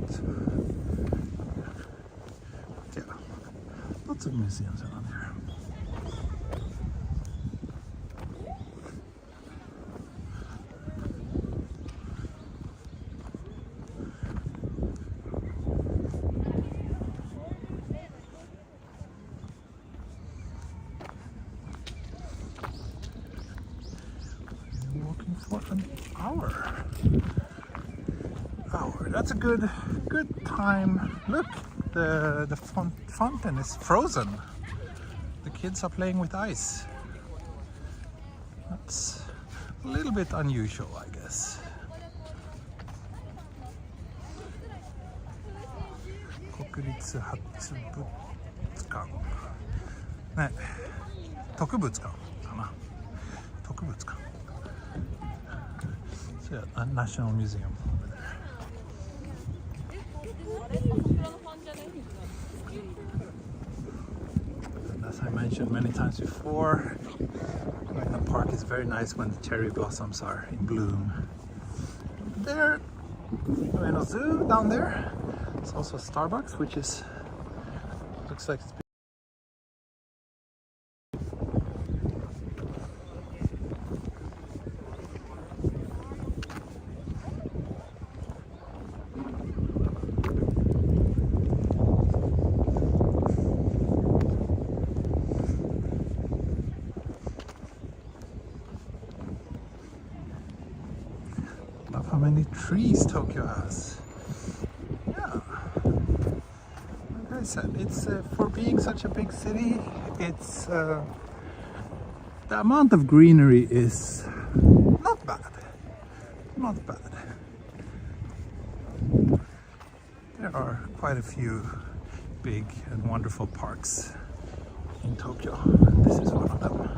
But yeah, lots of museums around here. Walking for an hour. That's a good time. Look, the fountain is frozen. The kids are playing with ice. That's a little bit unusual, I guess. Kokuritsu Hatsubutsukan. ね、特物館かな。特物館。So yeah, a national museum over there. And as I mentioned many times before, the park is very nice when cherry blossoms are in bloom. There, Ueno Zoo down there. It's also a Starbucks, which is looks like it's love how many trees Tokyo has. Yeah, like I said, it's for being such a big city, it's the amount of greenery is not bad. Not bad. There are quite a few big and wonderful parks in Tokyo. This is one of them.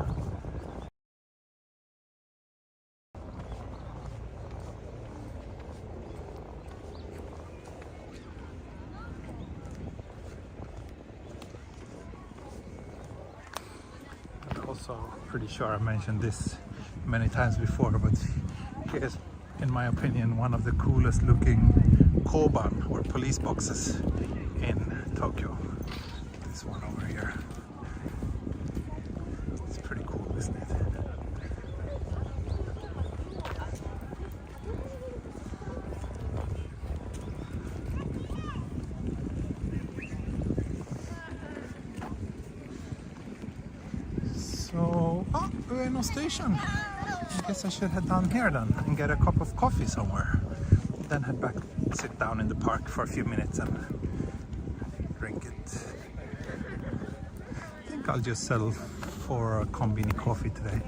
Also, pretty sure I mentioned this many times before, but here's, in my opinion, one of the coolest looking koban, or police boxes, in Tokyo. This one over here. It's pretty cool, isn't it? So, Ueno Station. I guess I should head down here then and get a cup of coffee somewhere. Then head back, sit down in the park for a few minutes and drink it. I think I'll just settle for a konbini coffee today.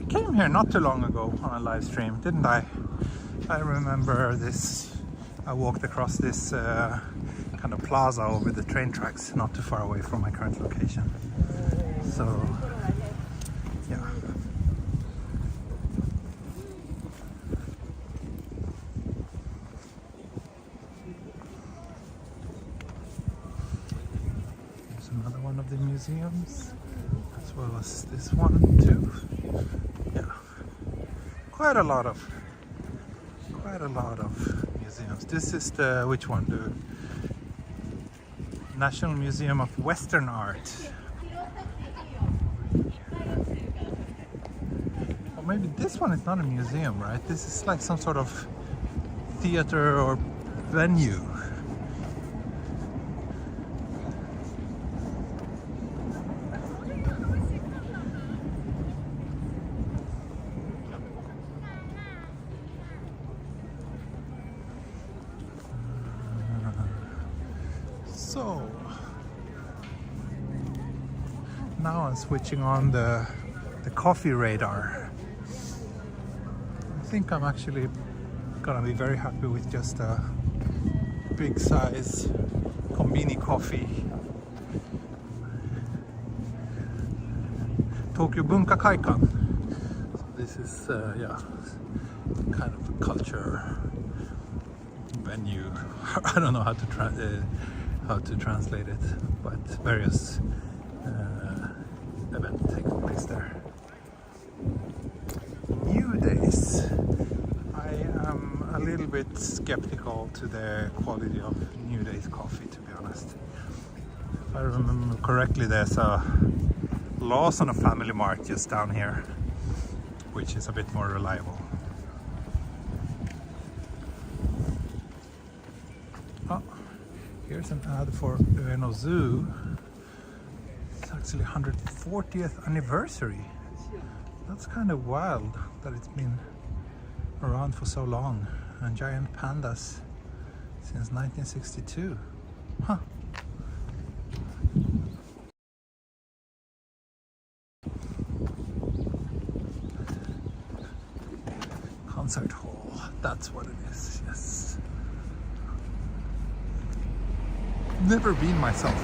Came here not too long ago on a live stream, didn't I? I remember this. I walked across this kind of plaza over the train tracks, not too far away from my current location. So, yeah. There's another one of the museums, as well as this one too. Yeah, quite a lot of museums. This is the, which one? The National Museum of Western Art. Or maybe this one is not a museum, right? This is like some sort of theater or venue. I'm switching on the coffee radar. I think I'm actually gonna be very happy with just a big size konbini coffee. Tokyo Bunka Kaikan. So this is yeah, kind of a culture venue. I don't know how to translate it, but various events take place there. New Days. I am a little bit skeptical to the quality of New Days coffee, to be honest. If I remember correctly, there's a Lawson of Family Mart just down here, which is a bit more reliable. Oh, here's an ad for Ueno Zoo. It's actually 140th anniversary. That's kind of wild that it's been around for so long. And giant pandas since 1962. Huh. Concert hall, that's what it is, yes. Never been myself.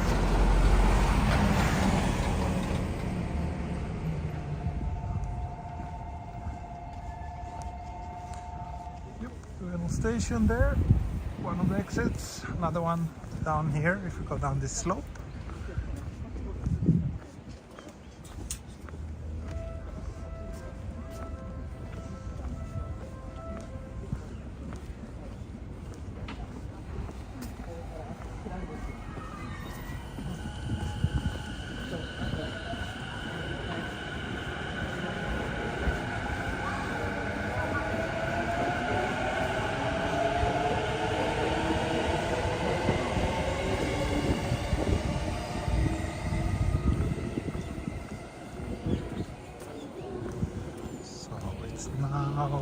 Yep, little station there, one of the exits, another one down here if we go down this slope. Now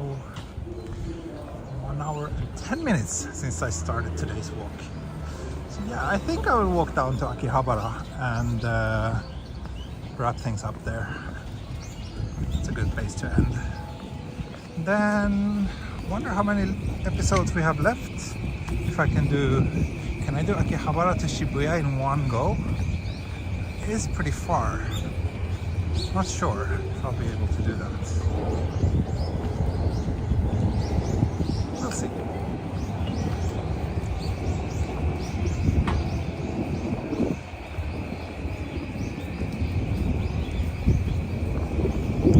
1 hour and 10 minutes since I started today's walk. So yeah, I think I will walk down to Akihabara and wrap things up there. It's a good place to end. Then wonder how many episodes we have left. If I can I do Akihabara to Shibuya in one go? It is pretty far. Not sure if I'll be able to do that. We'll see.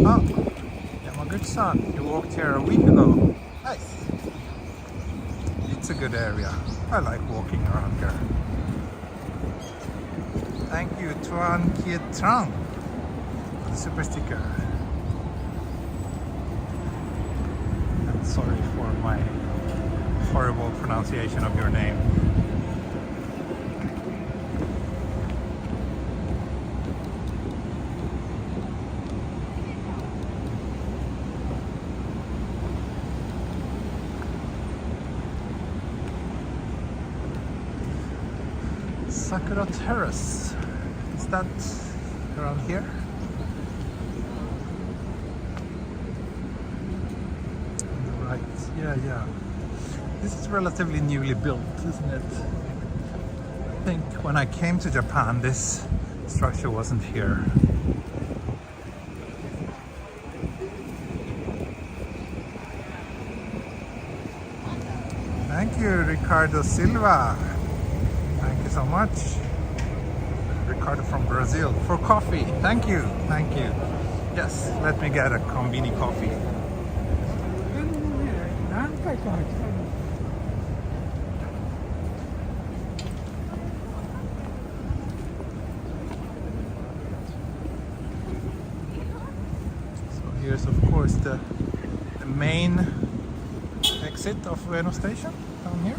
Oh, Yamaguchi-san, you walked here a week ago. Nice. It's a good area. I like walking around here. Thank you, Tuan Kiet Trang, for the super sticker. I'm sorry for my horrible pronunciation of your name. Sakura Terrace. Is that around here? Right, yeah. This is relatively newly built, isn't it? I think when I came to Japan, this structure wasn't here. Thank you, Ricardo Silva. Thank you so much. Ricardo from Brazil for coffee. Thank you. Yes, let me get a konbini coffee. So here's of course the main exit of Ueno Station down here.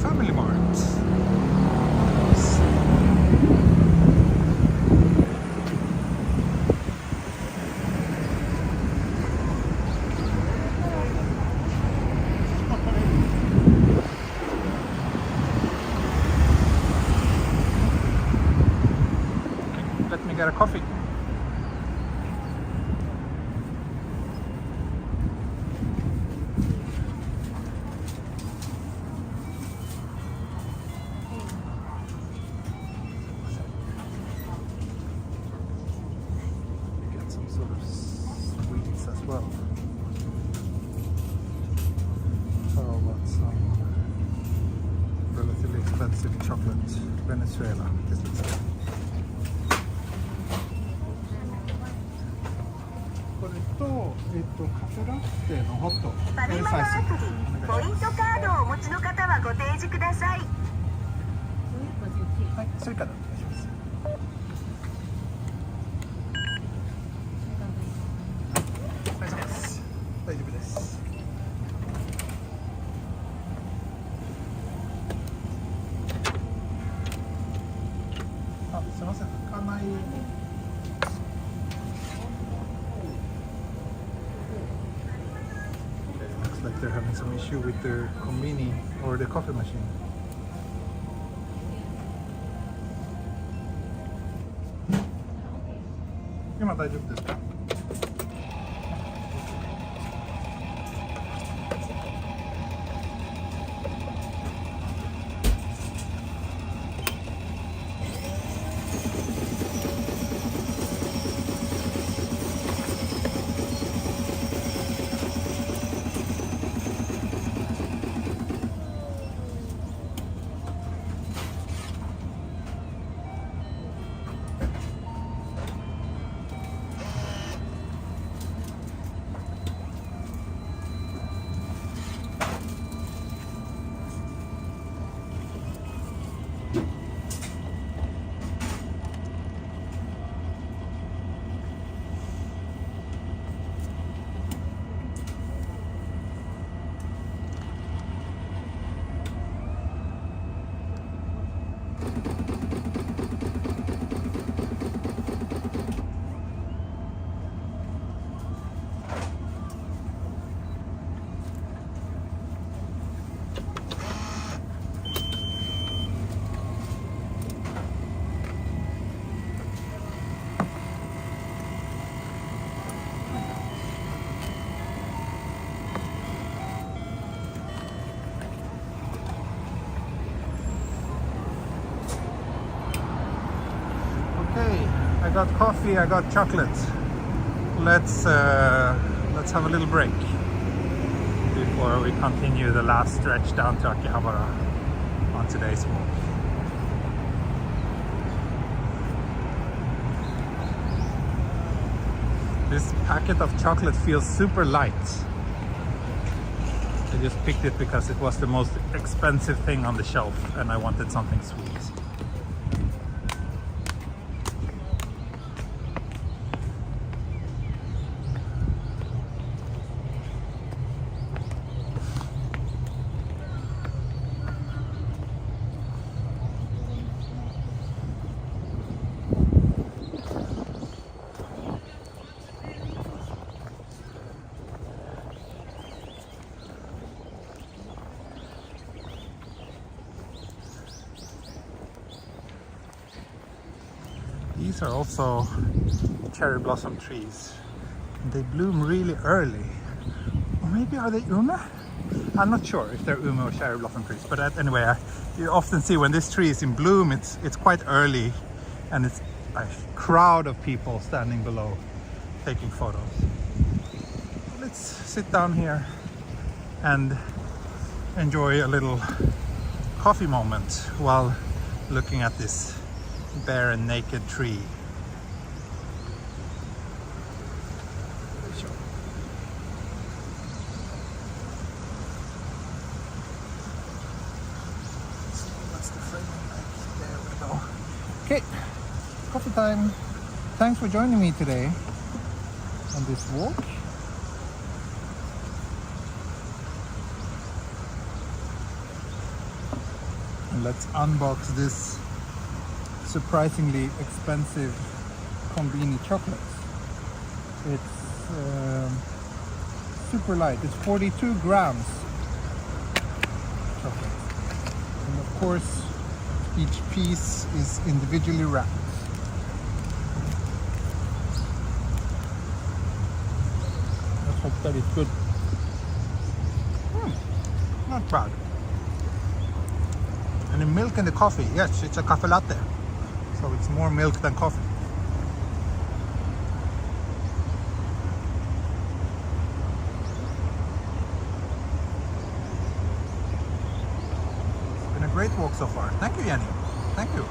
Family Mart. get a coffee. Get some sort of sweets as well. How about some relatively expensive chocolate? Venezuela. This looks good. これと、カフェラテのホット。ファミマのアプリ、ポイントカードをお持ちの方はご提示ください。はい、それからお願いします。大丈夫です。大丈夫です。あ、すみません。開かない。Looks like they're having some issue with their conveni or the coffee machine.今大丈夫ですか? I got coffee, I got chocolate. Let's have a little break before we continue the last stretch down to Akihabara on today's walk. This packet of chocolate feels super light. I just picked it because it was the most expensive thing on the shelf and I wanted something sweet. These are also cherry blossom trees. They bloom really early. Or maybe are they ume? I'm not sure if they're ume or cherry blossom trees, but anyway, you often see when this tree is in bloom, it's quite early and it's a crowd of people standing below taking photos. Let's sit down here and enjoy a little coffee moment while looking at this bare and naked tree. That's the framing like. There we go. Okay, coffee time. Thanks for joining me today on this walk. And let's unbox this surprisingly expensive conveni chocolate. It's super light. It's 42 grams chocolate. And of course, each piece is individually wrapped. Hope that is good. Not bad. And the milk in the coffee, yes, it's a cafe latte. So it's more milk than coffee. It's been a great walk so far. Thank you, Jenny. Thank you.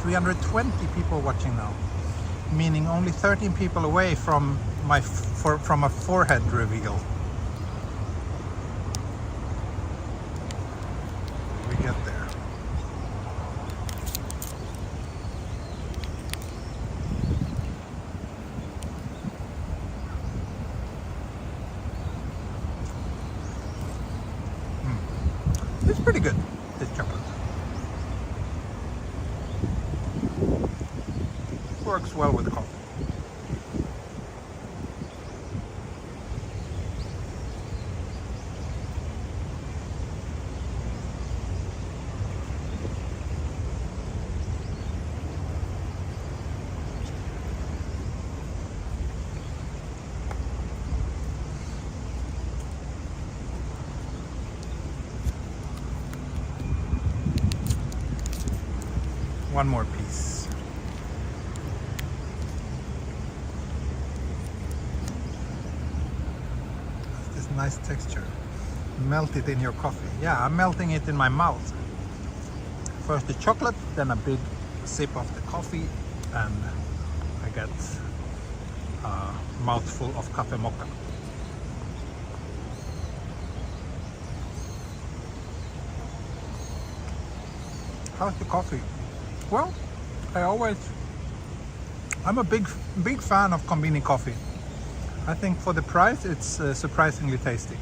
320 people watching now, meaning only 13 people away from from a forehead reveal. We get there. It's pretty good, this chocolate. Works well with the coffee. One more piece. This nice texture. Melt it in your coffee. Yeah, I'm melting it in my mouth. First the chocolate, then a big sip of the coffee, and I get a mouthful of cafe mocha. How's the coffee? Well, I'm a big fan of convenience coffee. I think for the price, it's surprisingly tasty.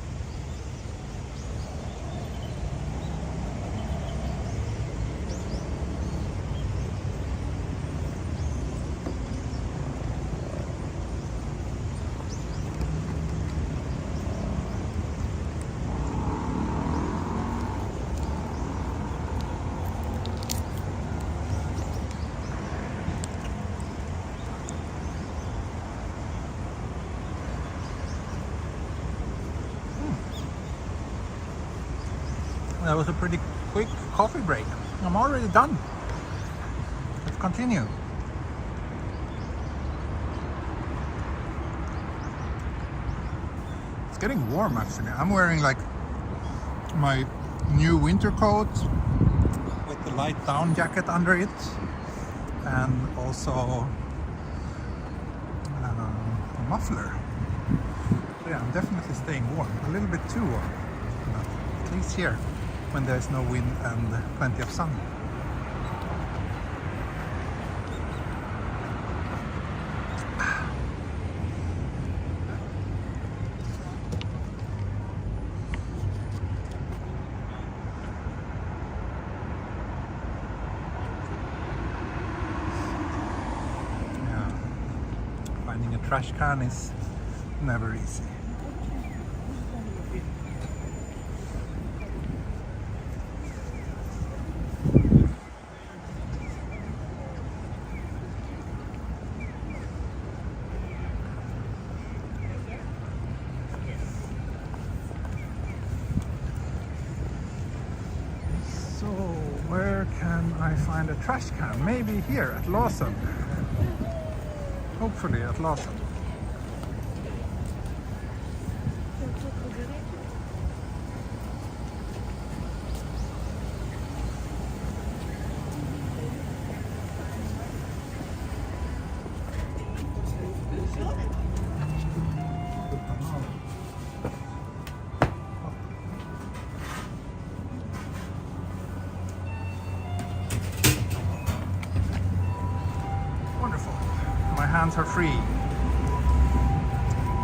That was a pretty quick coffee break. I'm already done. Let's continue. It's getting warm actually. I'm wearing like my new winter coat with the light down jacket under it, and also a muffler. So yeah, I'm definitely staying warm. A little bit too warm, but at least here, when there's no wind and plenty of sun. Yeah, finding a trash can is never easy. Where can I find a trash can? Maybe here at Lawson. Hopefully at Lawson. My hands are free.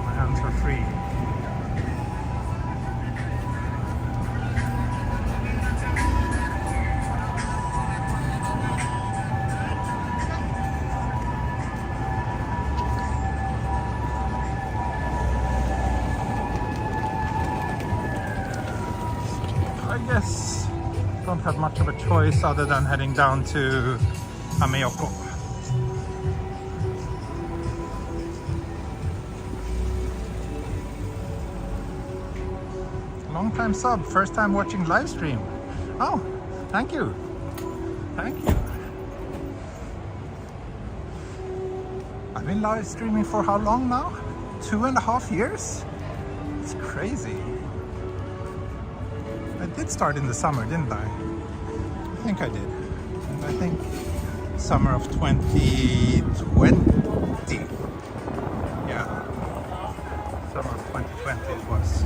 My hands are free. I guess don't have much of a choice other than heading down to Megawalk. Long time sub, first time watching live stream. Oh, thank you. Thank you. I've been live streaming for how long now? 2.5 years? It's crazy. I did start in the summer, didn't I? I think I did. And I think summer of 2020. Yeah. Summer of 2020 it was.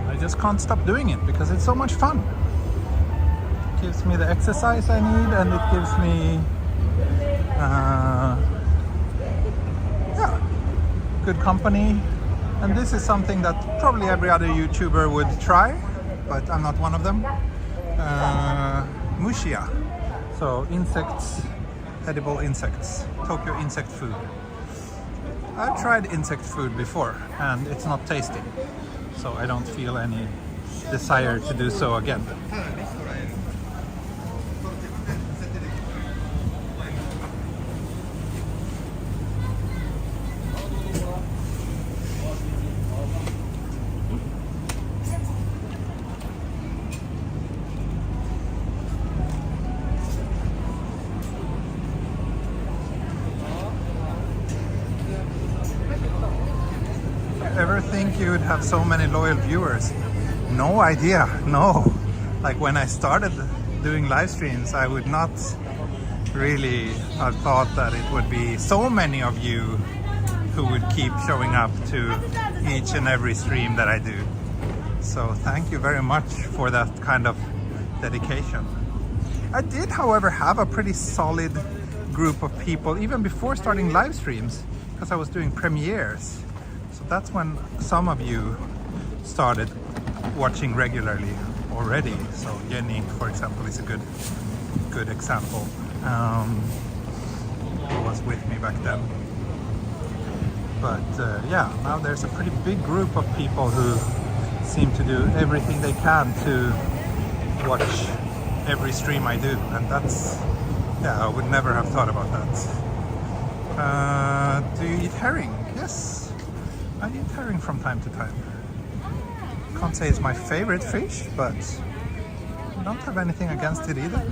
I just can't stop doing it because it's so much fun. It gives me the exercise I need, and it gives me good company. And this is something that probably every other YouTuber would try, but I'm not one of them. Mushia, so insects, edible insects, Tokyo insect food. I've tried insect food before and it's not tasty, so I don't feel any desire to do so again. Ever think you would have so many loyal viewers? No idea, no. Like when I started doing live streams, I would not really have thought that it would be so many of you who would keep showing up to each and every stream that I do. So thank you very much for that kind of dedication. I did, however, have a pretty solid group of people even before starting live streams, because I was doing premieres. That's when some of you started watching regularly already. So Jenny, for example, is a good example. Who was with me back then. But yeah, now there's a pretty big group of people who seem to do everything they can to watch every stream I do, and that's, yeah, I would never have thought about that. Do you eat herring? Yes. I eat herring from time to time. Can't say it's my favorite fish, but I don't have anything against it either.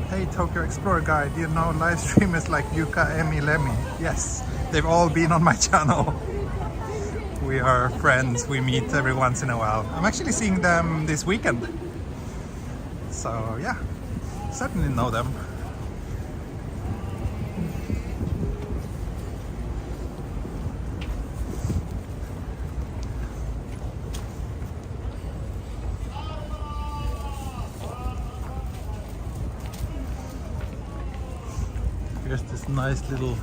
Hey Tokyo Explorer guy, do you know live streamers like Yuka, Emi, Lemmy? Yes, they've all been on my channel. We are friends, we meet every once in a while. I'm actually seeing them this weekend. So yeah, certainly know them. Here's this nice little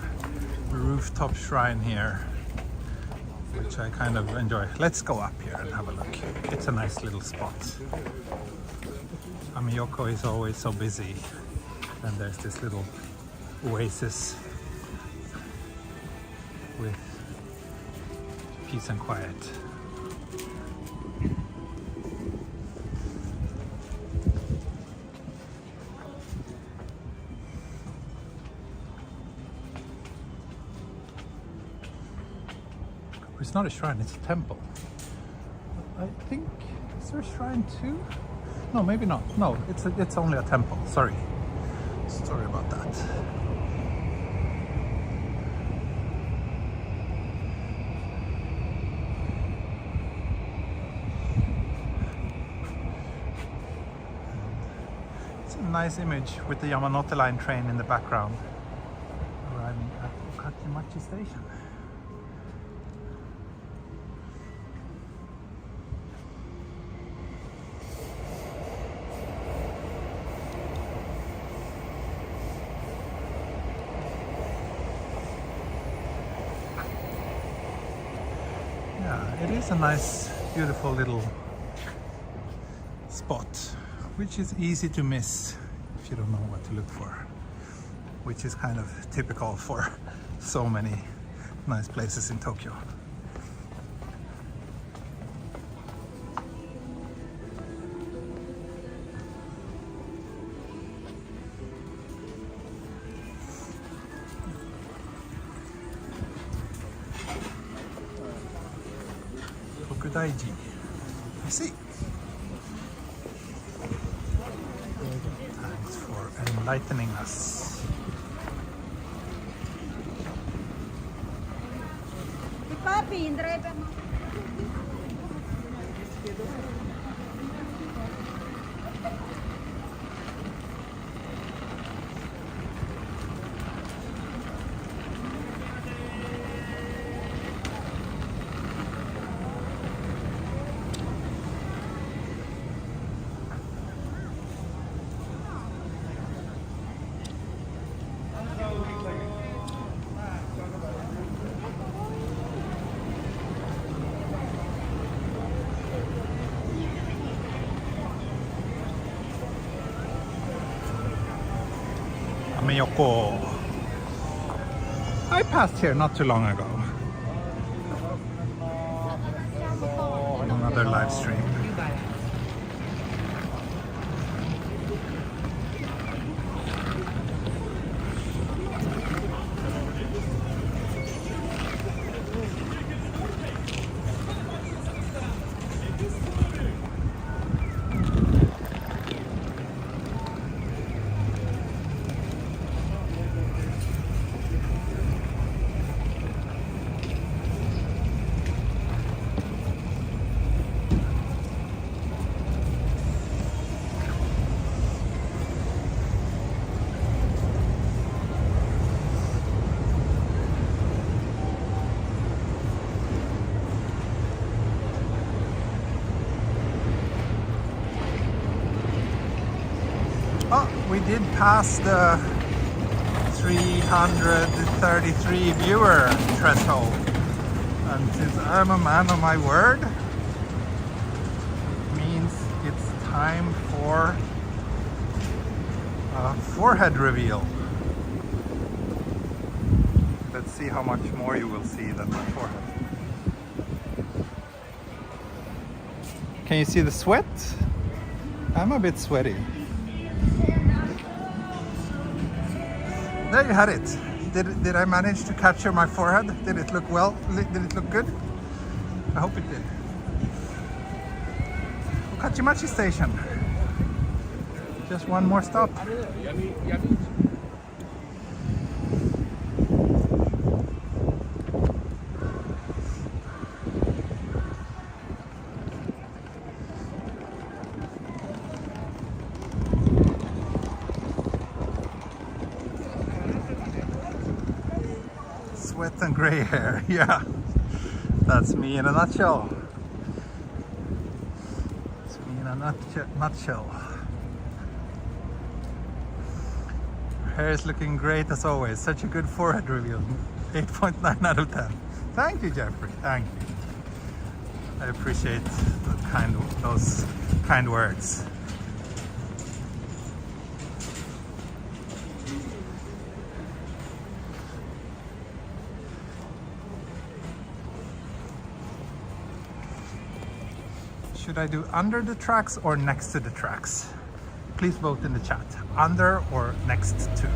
rooftop shrine here, which I kind of enjoy. Let's go up here and have a look. It's a nice little spot. Amiyoko is always so busy, and there's this little oasis with peace and quiet. It's not a shrine, it's a temple. I think, is there a shrine too? No, maybe not. No, it's only a temple. Sorry about that. It's a nice image with the Yamanote line train in the background, arriving at Okachimachi station. Yeah, it is a nice, beautiful little spot, which is easy to miss if you don't know what to look for, which is kind of typical for so many nice places in Tokyo. Tokudaiji. I see. Thanks for enlightening us. Papi, drive mo. Miyoko. I passed here not too long ago. Another live stream. Oh, we did pass the 333 viewer threshold. And since I'm a man of my word, means it's time for a forehead reveal. Let's see how much more you will see than my forehead. Can you see the sweat? I'm a bit sweaty. There you had it. Did I manage to capture my forehead? Did it look well? Did it look good? I hope it did. Okachimachi Station. Just one more stop. Sweat and gray hair, yeah. That's me in a nutshell. That's me in a nutshell. Hair is looking great as always. Such a good forehead reveal. 8.9 out of 10. Thank you, Jeffrey. Thank you. I appreciate those kind words. Should I do under the tracks or next to the tracks? Please vote in the chat. Under or next to.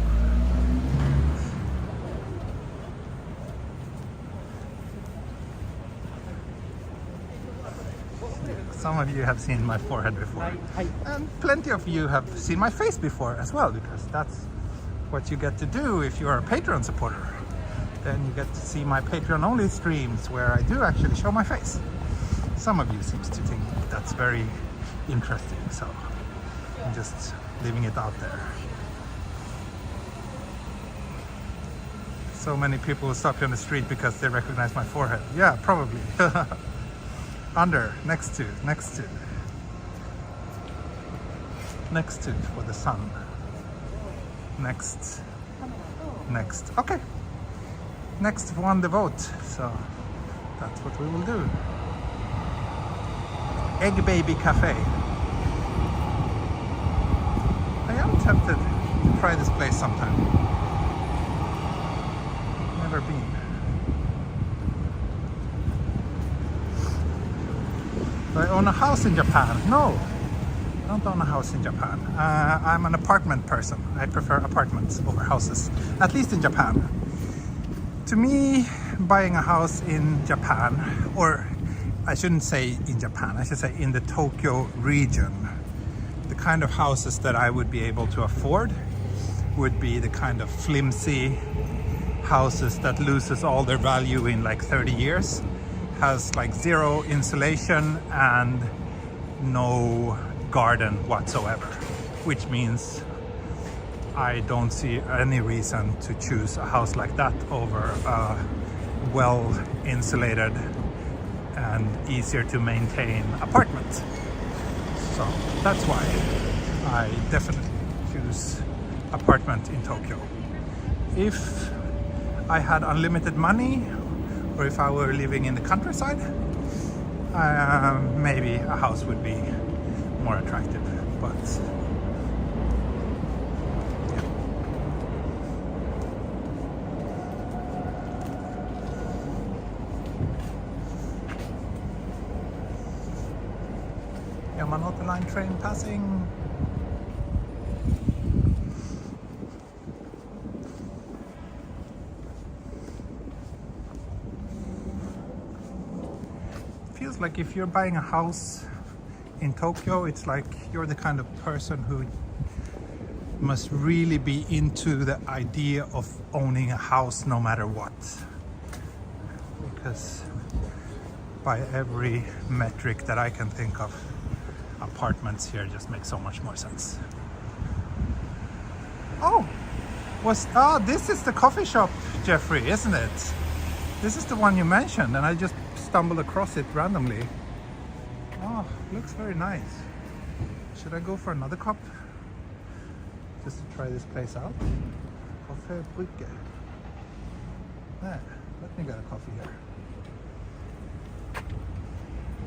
Some of you have seen my forehead before. And plenty of you have seen my face before as well, because that's what you get to do if you are a Patreon supporter. Then you get to see my Patreon only streams where I do actually show my face. Some of you seems to think that's very interesting, so I'm just leaving it out there. So many people will stop you on the street because they recognize my forehead. Yeah, probably. Under, next to for the sun. Next. Okay. Next won the vote, so that's what we will do. Egg Baby Cafe. I'm tempted to try this place sometime. Never been. Do I own a house in Japan? No, I don't own a house in Japan. I'm an apartment person. I prefer apartments over houses, at least in Japan. To me, buying a house in Japan, or I shouldn't say in Japan, I should say in the Tokyo region, the kind of houses that I would be able to afford would be the kind of flimsy houses that loses all their value in like 30 years, has like zero insulation and no garden whatsoever, which means I don't see any reason to choose a house like that over a well insulated and easier to maintain apartment. So that's why I definitely choose apartment in Tokyo. If I had unlimited money, or if I were living in the countryside, maybe a house would be more attractive, but Yamanote line train passing. Feels like if you're buying a house in Tokyo, it's like you're the kind of person who must really be into the idea of owning a house no matter what. Because by every metric that I can think of, apartments here just make so much more sense. Oh, this is the coffee shop, Jeffrey, isn't it? This is the one you mentioned, and I just stumbled across it randomly. Oh, looks very nice. Should I go for another cup? Just to try this place out? Coffee brygge. There, let me get a coffee here.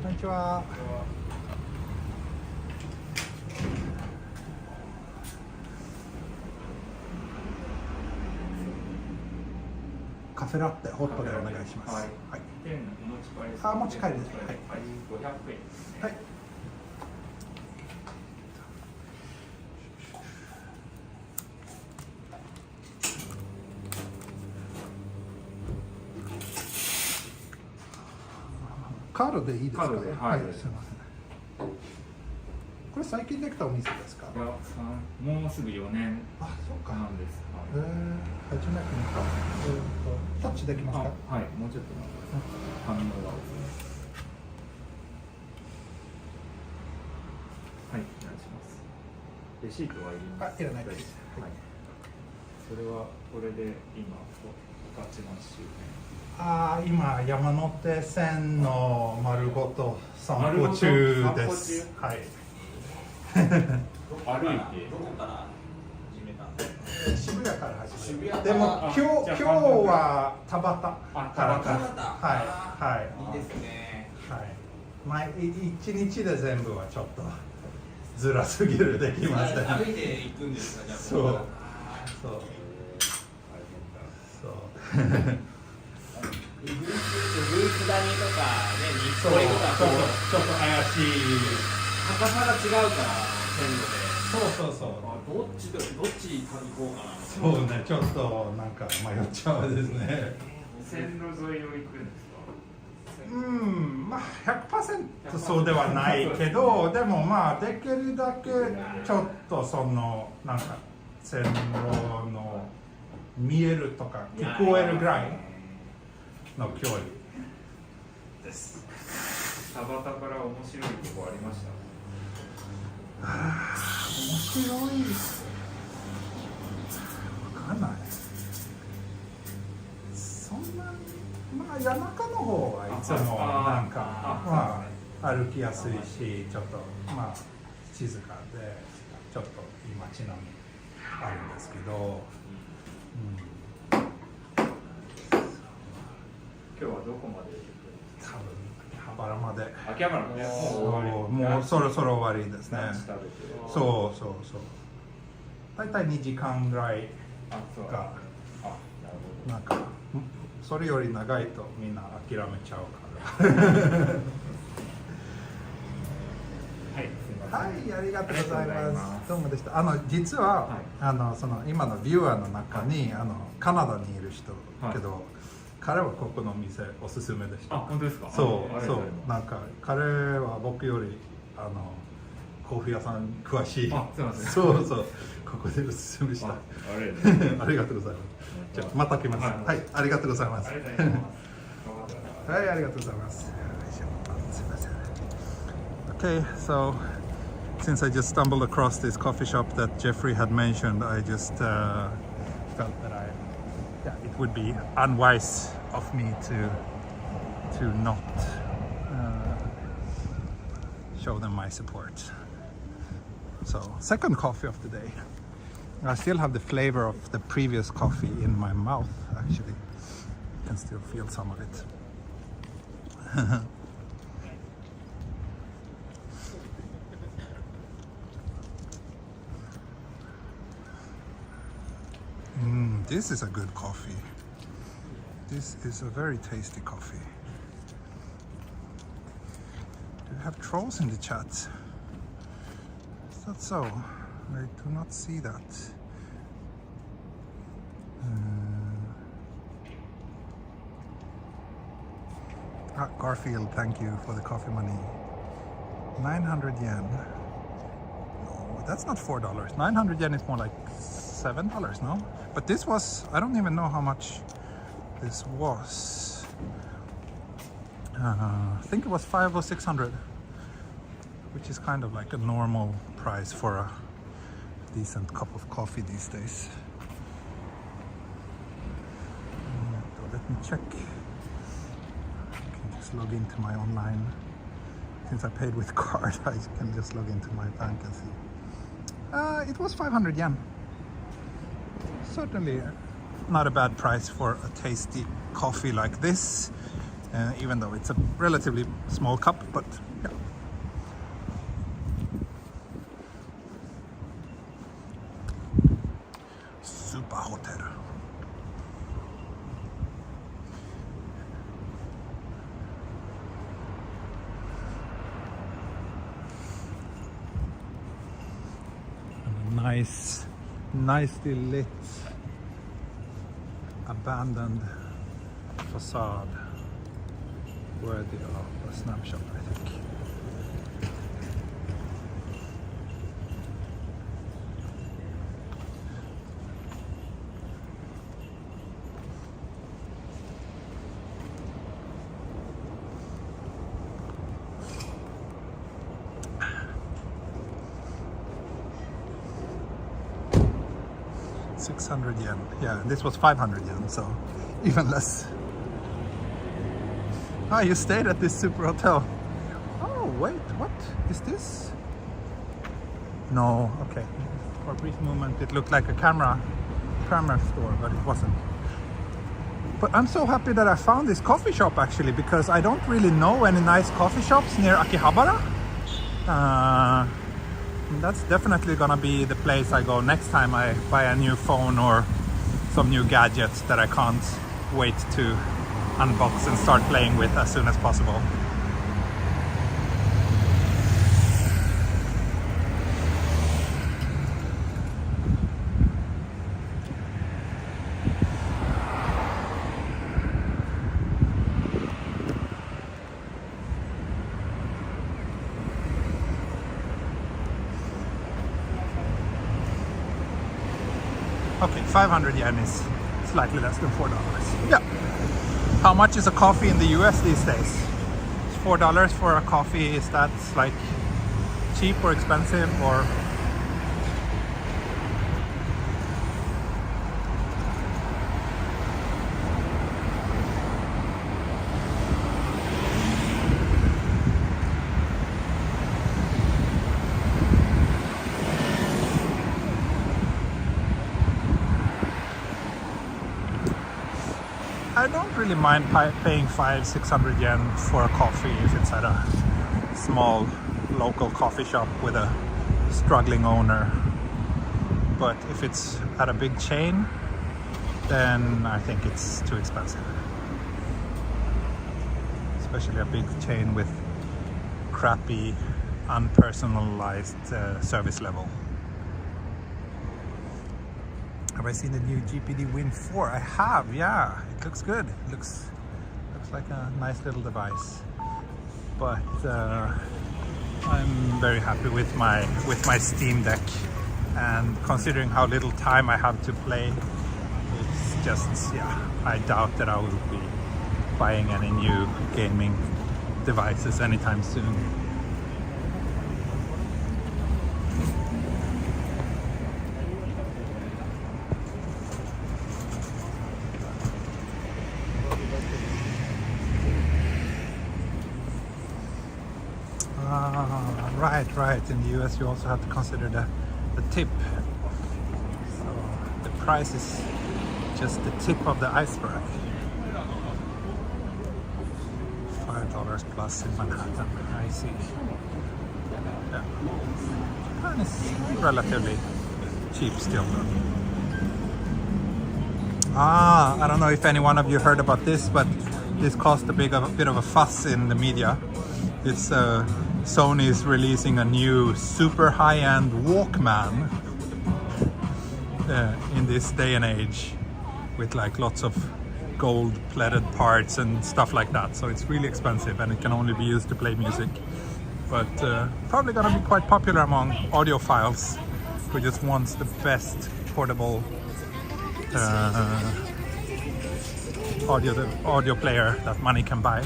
Konnichiwa.カフェラテホットでお願いします。はい。はい。あ、持ち帰りです。はい。500円。はい。カードでいいですか？カードで、はい。すみません。これ最近できたお店ですか？いや、もうすぐ4年なんです。初めて見た。タッチできますか？はい、もうちょっと反応が。はい、お願いします。レシートはいりますか？いらないです。はい。それはこれで今御徒町周辺。今山手線の丸ごと散歩中です。はい。歩いてどこから始めたんですか？渋谷から始めた。でも今日は田端からか。はいはい。いいですね。はい。一日で全部はちょっとずらすぎるできません。歩いて行くんですか？じゃあそうそうそう。ブーツ谷とかね、日暮里とかちょっと怪しい。高さが違うから線路で。そうどっち行こうかな。そうね、ちょっとなんか迷っちゃうですね。線路沿いを行くんですか？まあ 100% そうではないけど、でもまあできるだけちょっとそのなんか線路の見えるとか聞こえるぐらいの距離です。田端から面白いとこありました？面白い。わかんない。そんなに、まあ谷中の方はいつもなんかまあ歩きやすいし、ちょっとまあ静かでちょっといい街並みあるんですけど、今日はどこまで？多分秋葉原まで。秋葉原まで。もうそろそろ終わりですね。そう。だいたい2時間ぐらいあ、そう。があ、なるほど。なんかそれより長いとみんな諦めちゃうからはい、すみません。はい、ありがとうございありがとうございま。ますすどうもでした。実は、はいその今のビューアーの中にカナダにいる人、はいけど彼はここの店おすすめでした。あ、本当ですか。そうそうありがとございますなんか彼は僕よりコーヒー屋さん詳しい。あ、すいません。そうそうここでおすすめした。ありがとうございます。ありがとうございます。じゃあまた来ます。はいはい、ありがとうございます。ありがとうございます。頑張ってください。はい、ありがとうございます。すいません。Okay, so since I just stumbled across this coffee shop that Jeffrey had mentioned, I just felt that it would be unwise of me to not show them my support. So, second coffee of the day. I still have the flavor of the previous coffee in my mouth, actually. You can still feel some of it. This is a good coffee. This is a very tasty coffee. Do you have trolls in the chat? Is that so? I do not see that. Garfield, thank you for the coffee money. 900 yen. No, that's not $4. 900 yen is more like $7, no? But this was, I don't even know how much this was. I think it was 500 or 600, which is kind of like a normal price for a decent cup of coffee these days. So let me check. I can just log into my online. Since I paid with card, I can just log into my bank and see. It was 500 yen. Certainly not a bad price for a tasty coffee like this, even though it's a relatively small cup, but yeah. Super hotel. Nicely lit abandoned facade worthy of a snapshot, I think. $600. Yeah, this was 500 yen, so even less. Ah, you stayed at this super hotel. Oh, wait, what is this? No, okay. For a brief moment, it looked like a camera store, but it wasn't. But I'm so happy that I found this coffee shop actually, because I don't really know any nice coffee shops near Akihabara. That's definitely gonna be the place I go next time I buy a new phone or some new gadgets that I can't wait to unbox and start playing with as soon as possible. Okay, 500 yen is slightly less than $4. Yeah. How much is a coffee in the US these days? It's $4 for a coffee. Is that like cheap or expensive or? I don't really mind paying 500-600 yen for a coffee if it's at a small local coffee shop with a struggling owner. but if it's at a big chain, then I think it's too expensive. Especially a big chain with crappy, unpersonalized service level. Have I seen the new GPD Win 4? I have, yeah. It looks good. It looks like a nice little device. But I'm very happy with my Steam Deck, and considering how little time I have to play, it's just, yeah, I doubt that I will be buying any new gaming devices anytime soon. Right. In the US, you also have to consider the tip. So the price is just the tip of the iceberg. $5 plus in Manhattan. I see. Yeah. Japan is relatively cheap still. I don't know if any one of you heard about this, but this caused a bit of a fuss in the media. It's Sony is releasing a new super high-end Walkman in this day and age, with like lots of gold-plated parts and stuff like that. So it's really expensive, and it can only be used to play music. But probably gonna be quite popular among audiophiles who just wants the best portable audio player that money can buy.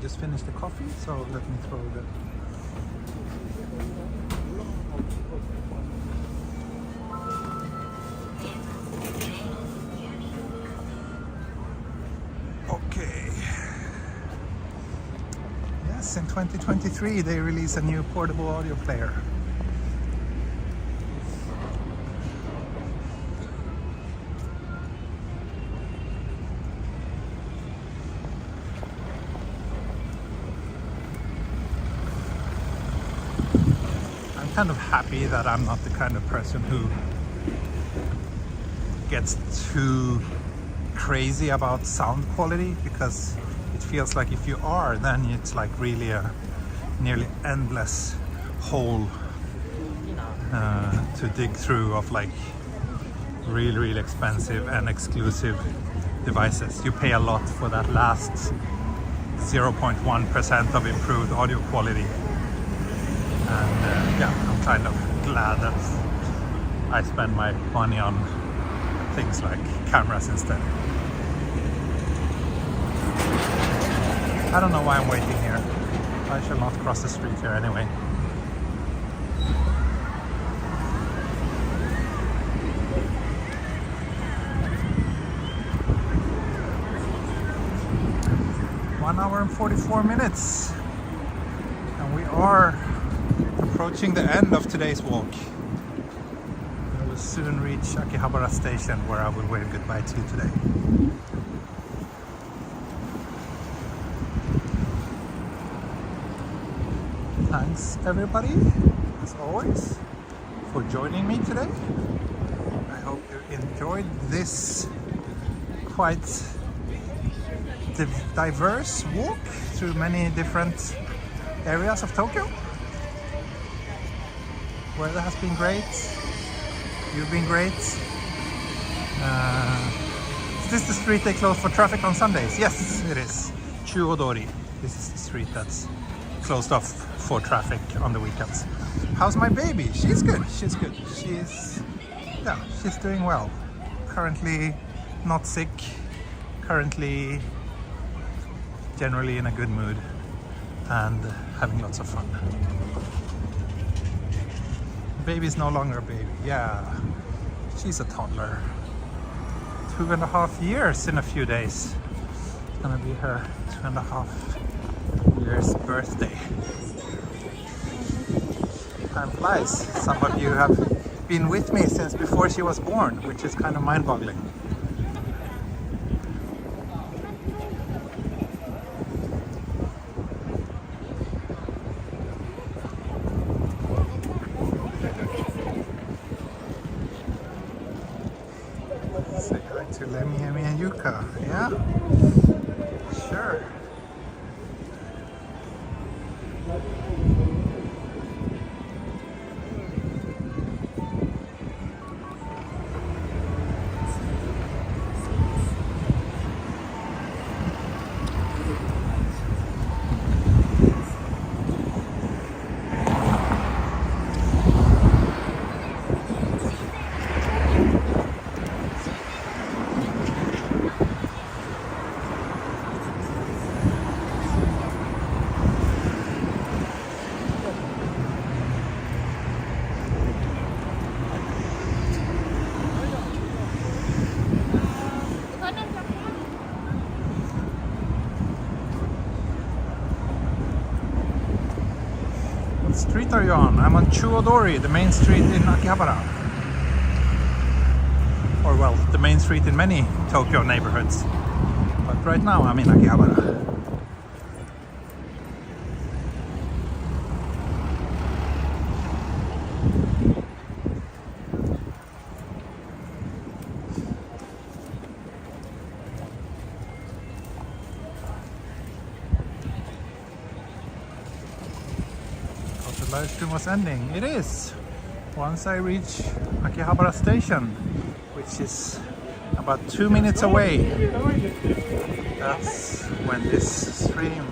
Just finished the coffee, so let me throw the okay. Yes, in 2023 they release a new portable audio player. Kind of happy that I'm not the kind of person who gets too crazy about sound quality, because it feels like if you are, then it's like really a nearly endless hole to dig through of like really expensive and exclusive devices. You pay a lot for that last 0.1% of improved audio quality. And yeah, I'm kind of glad that I spend my money on things like cameras instead. I don't know why I'm waiting here. I shall not cross the street here anyway. One hour and 44 minutes, and we are approaching the end of today's walk. I will soon reach Akihabara station, where I will wave goodbye to you today. Thanks everybody, as always, for joining me today. I hope you enjoyed this quite diverse walk through many different areas of Tokyo. Weather has been great. You've been great. Is this the street they close for traffic on Sundays? Yes, it is. Chuodori. This is the street that's closed off for traffic on the weekends. How's my baby? She's good. She's good. She's doing well. Currently not sick. Currently generally in a good mood and having lots of fun. Baby's no longer a baby. Yeah, she's a toddler. 2.5 years in a few days. It's gonna be her 2.5 years birthday. Time flies. Some of you have been with me since before she was born, which is kind of mind-boggling. Say hi to Lemmy, Emi, and Yuka. Yeah? Sure. What street are you on? I'm on Chuodori, the main street in Akihabara. Or well, the main street in many Tokyo neighborhoods. But right now I'm in Akihabara. The live stream was ending. It is! Once I reach Akihabara station, which is about 2 minutes away, that's when this stream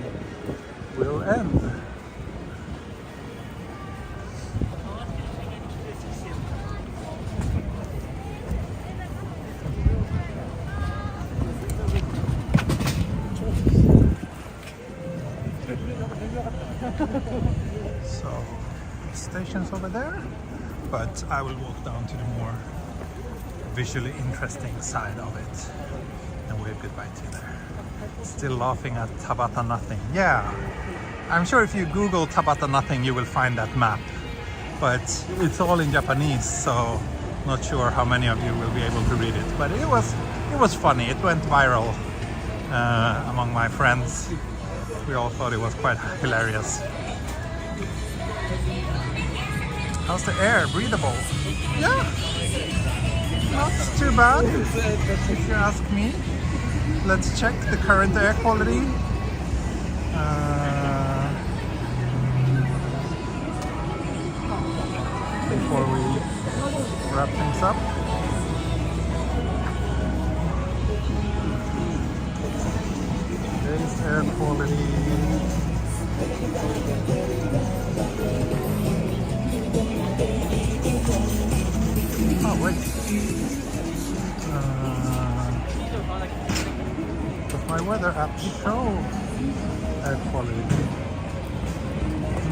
will end. So, the station's over there, but I will walk down to the more visually interesting side of it and wave goodbye to you there. Still laughing at Tabata nothing. Yeah, I'm sure if you Google Tabata nothing you will find that map, but it's all in Japanese, so not sure how many of you will be able to read it. But it was funny. It went viral among my friends. We all thought it was quite hilarious. How's the air? Breathable? Yeah, not too bad if you ask me. Let's check the current air quality. Before we wrap things up. Today's air quality. Oh wait. Does my weather app show air quality?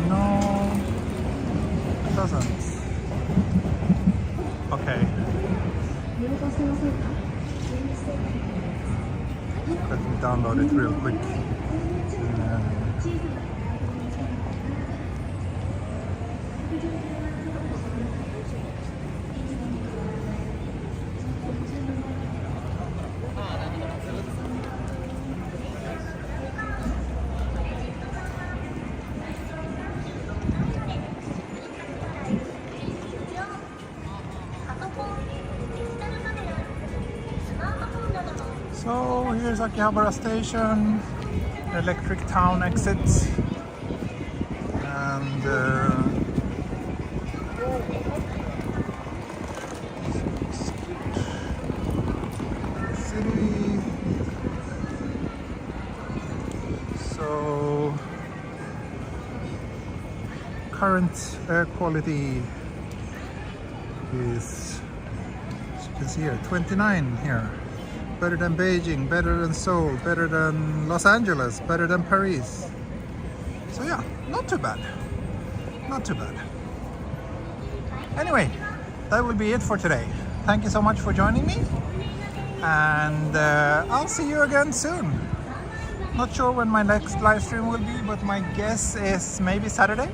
No, it doesn't. Okay. Let me download it real quick. So here's Akihabara station, electric town exits, and city. So current air quality is, as you can see here, 29 here. Better than Beijing, better than Seoul, better than Los Angeles, better than Paris. So yeah, not too bad. Not too bad. Anyway, that will be it for today. Thank you so much for joining me. And I'll see you again soon. Not sure when my next live stream will be, but my guess is maybe Saturday.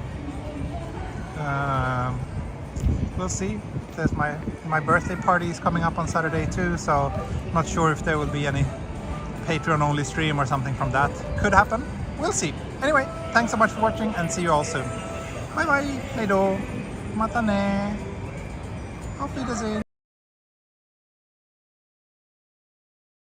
we'll see. There's my birthday party is coming up on Saturday too, so not sure if there will be any Patreon only stream or something from that. Could happen. We'll see. Anyway, thanks so much for watching and see you all soon. Bye bye. Hejdå. Mata ne. Auf Wiedersehen.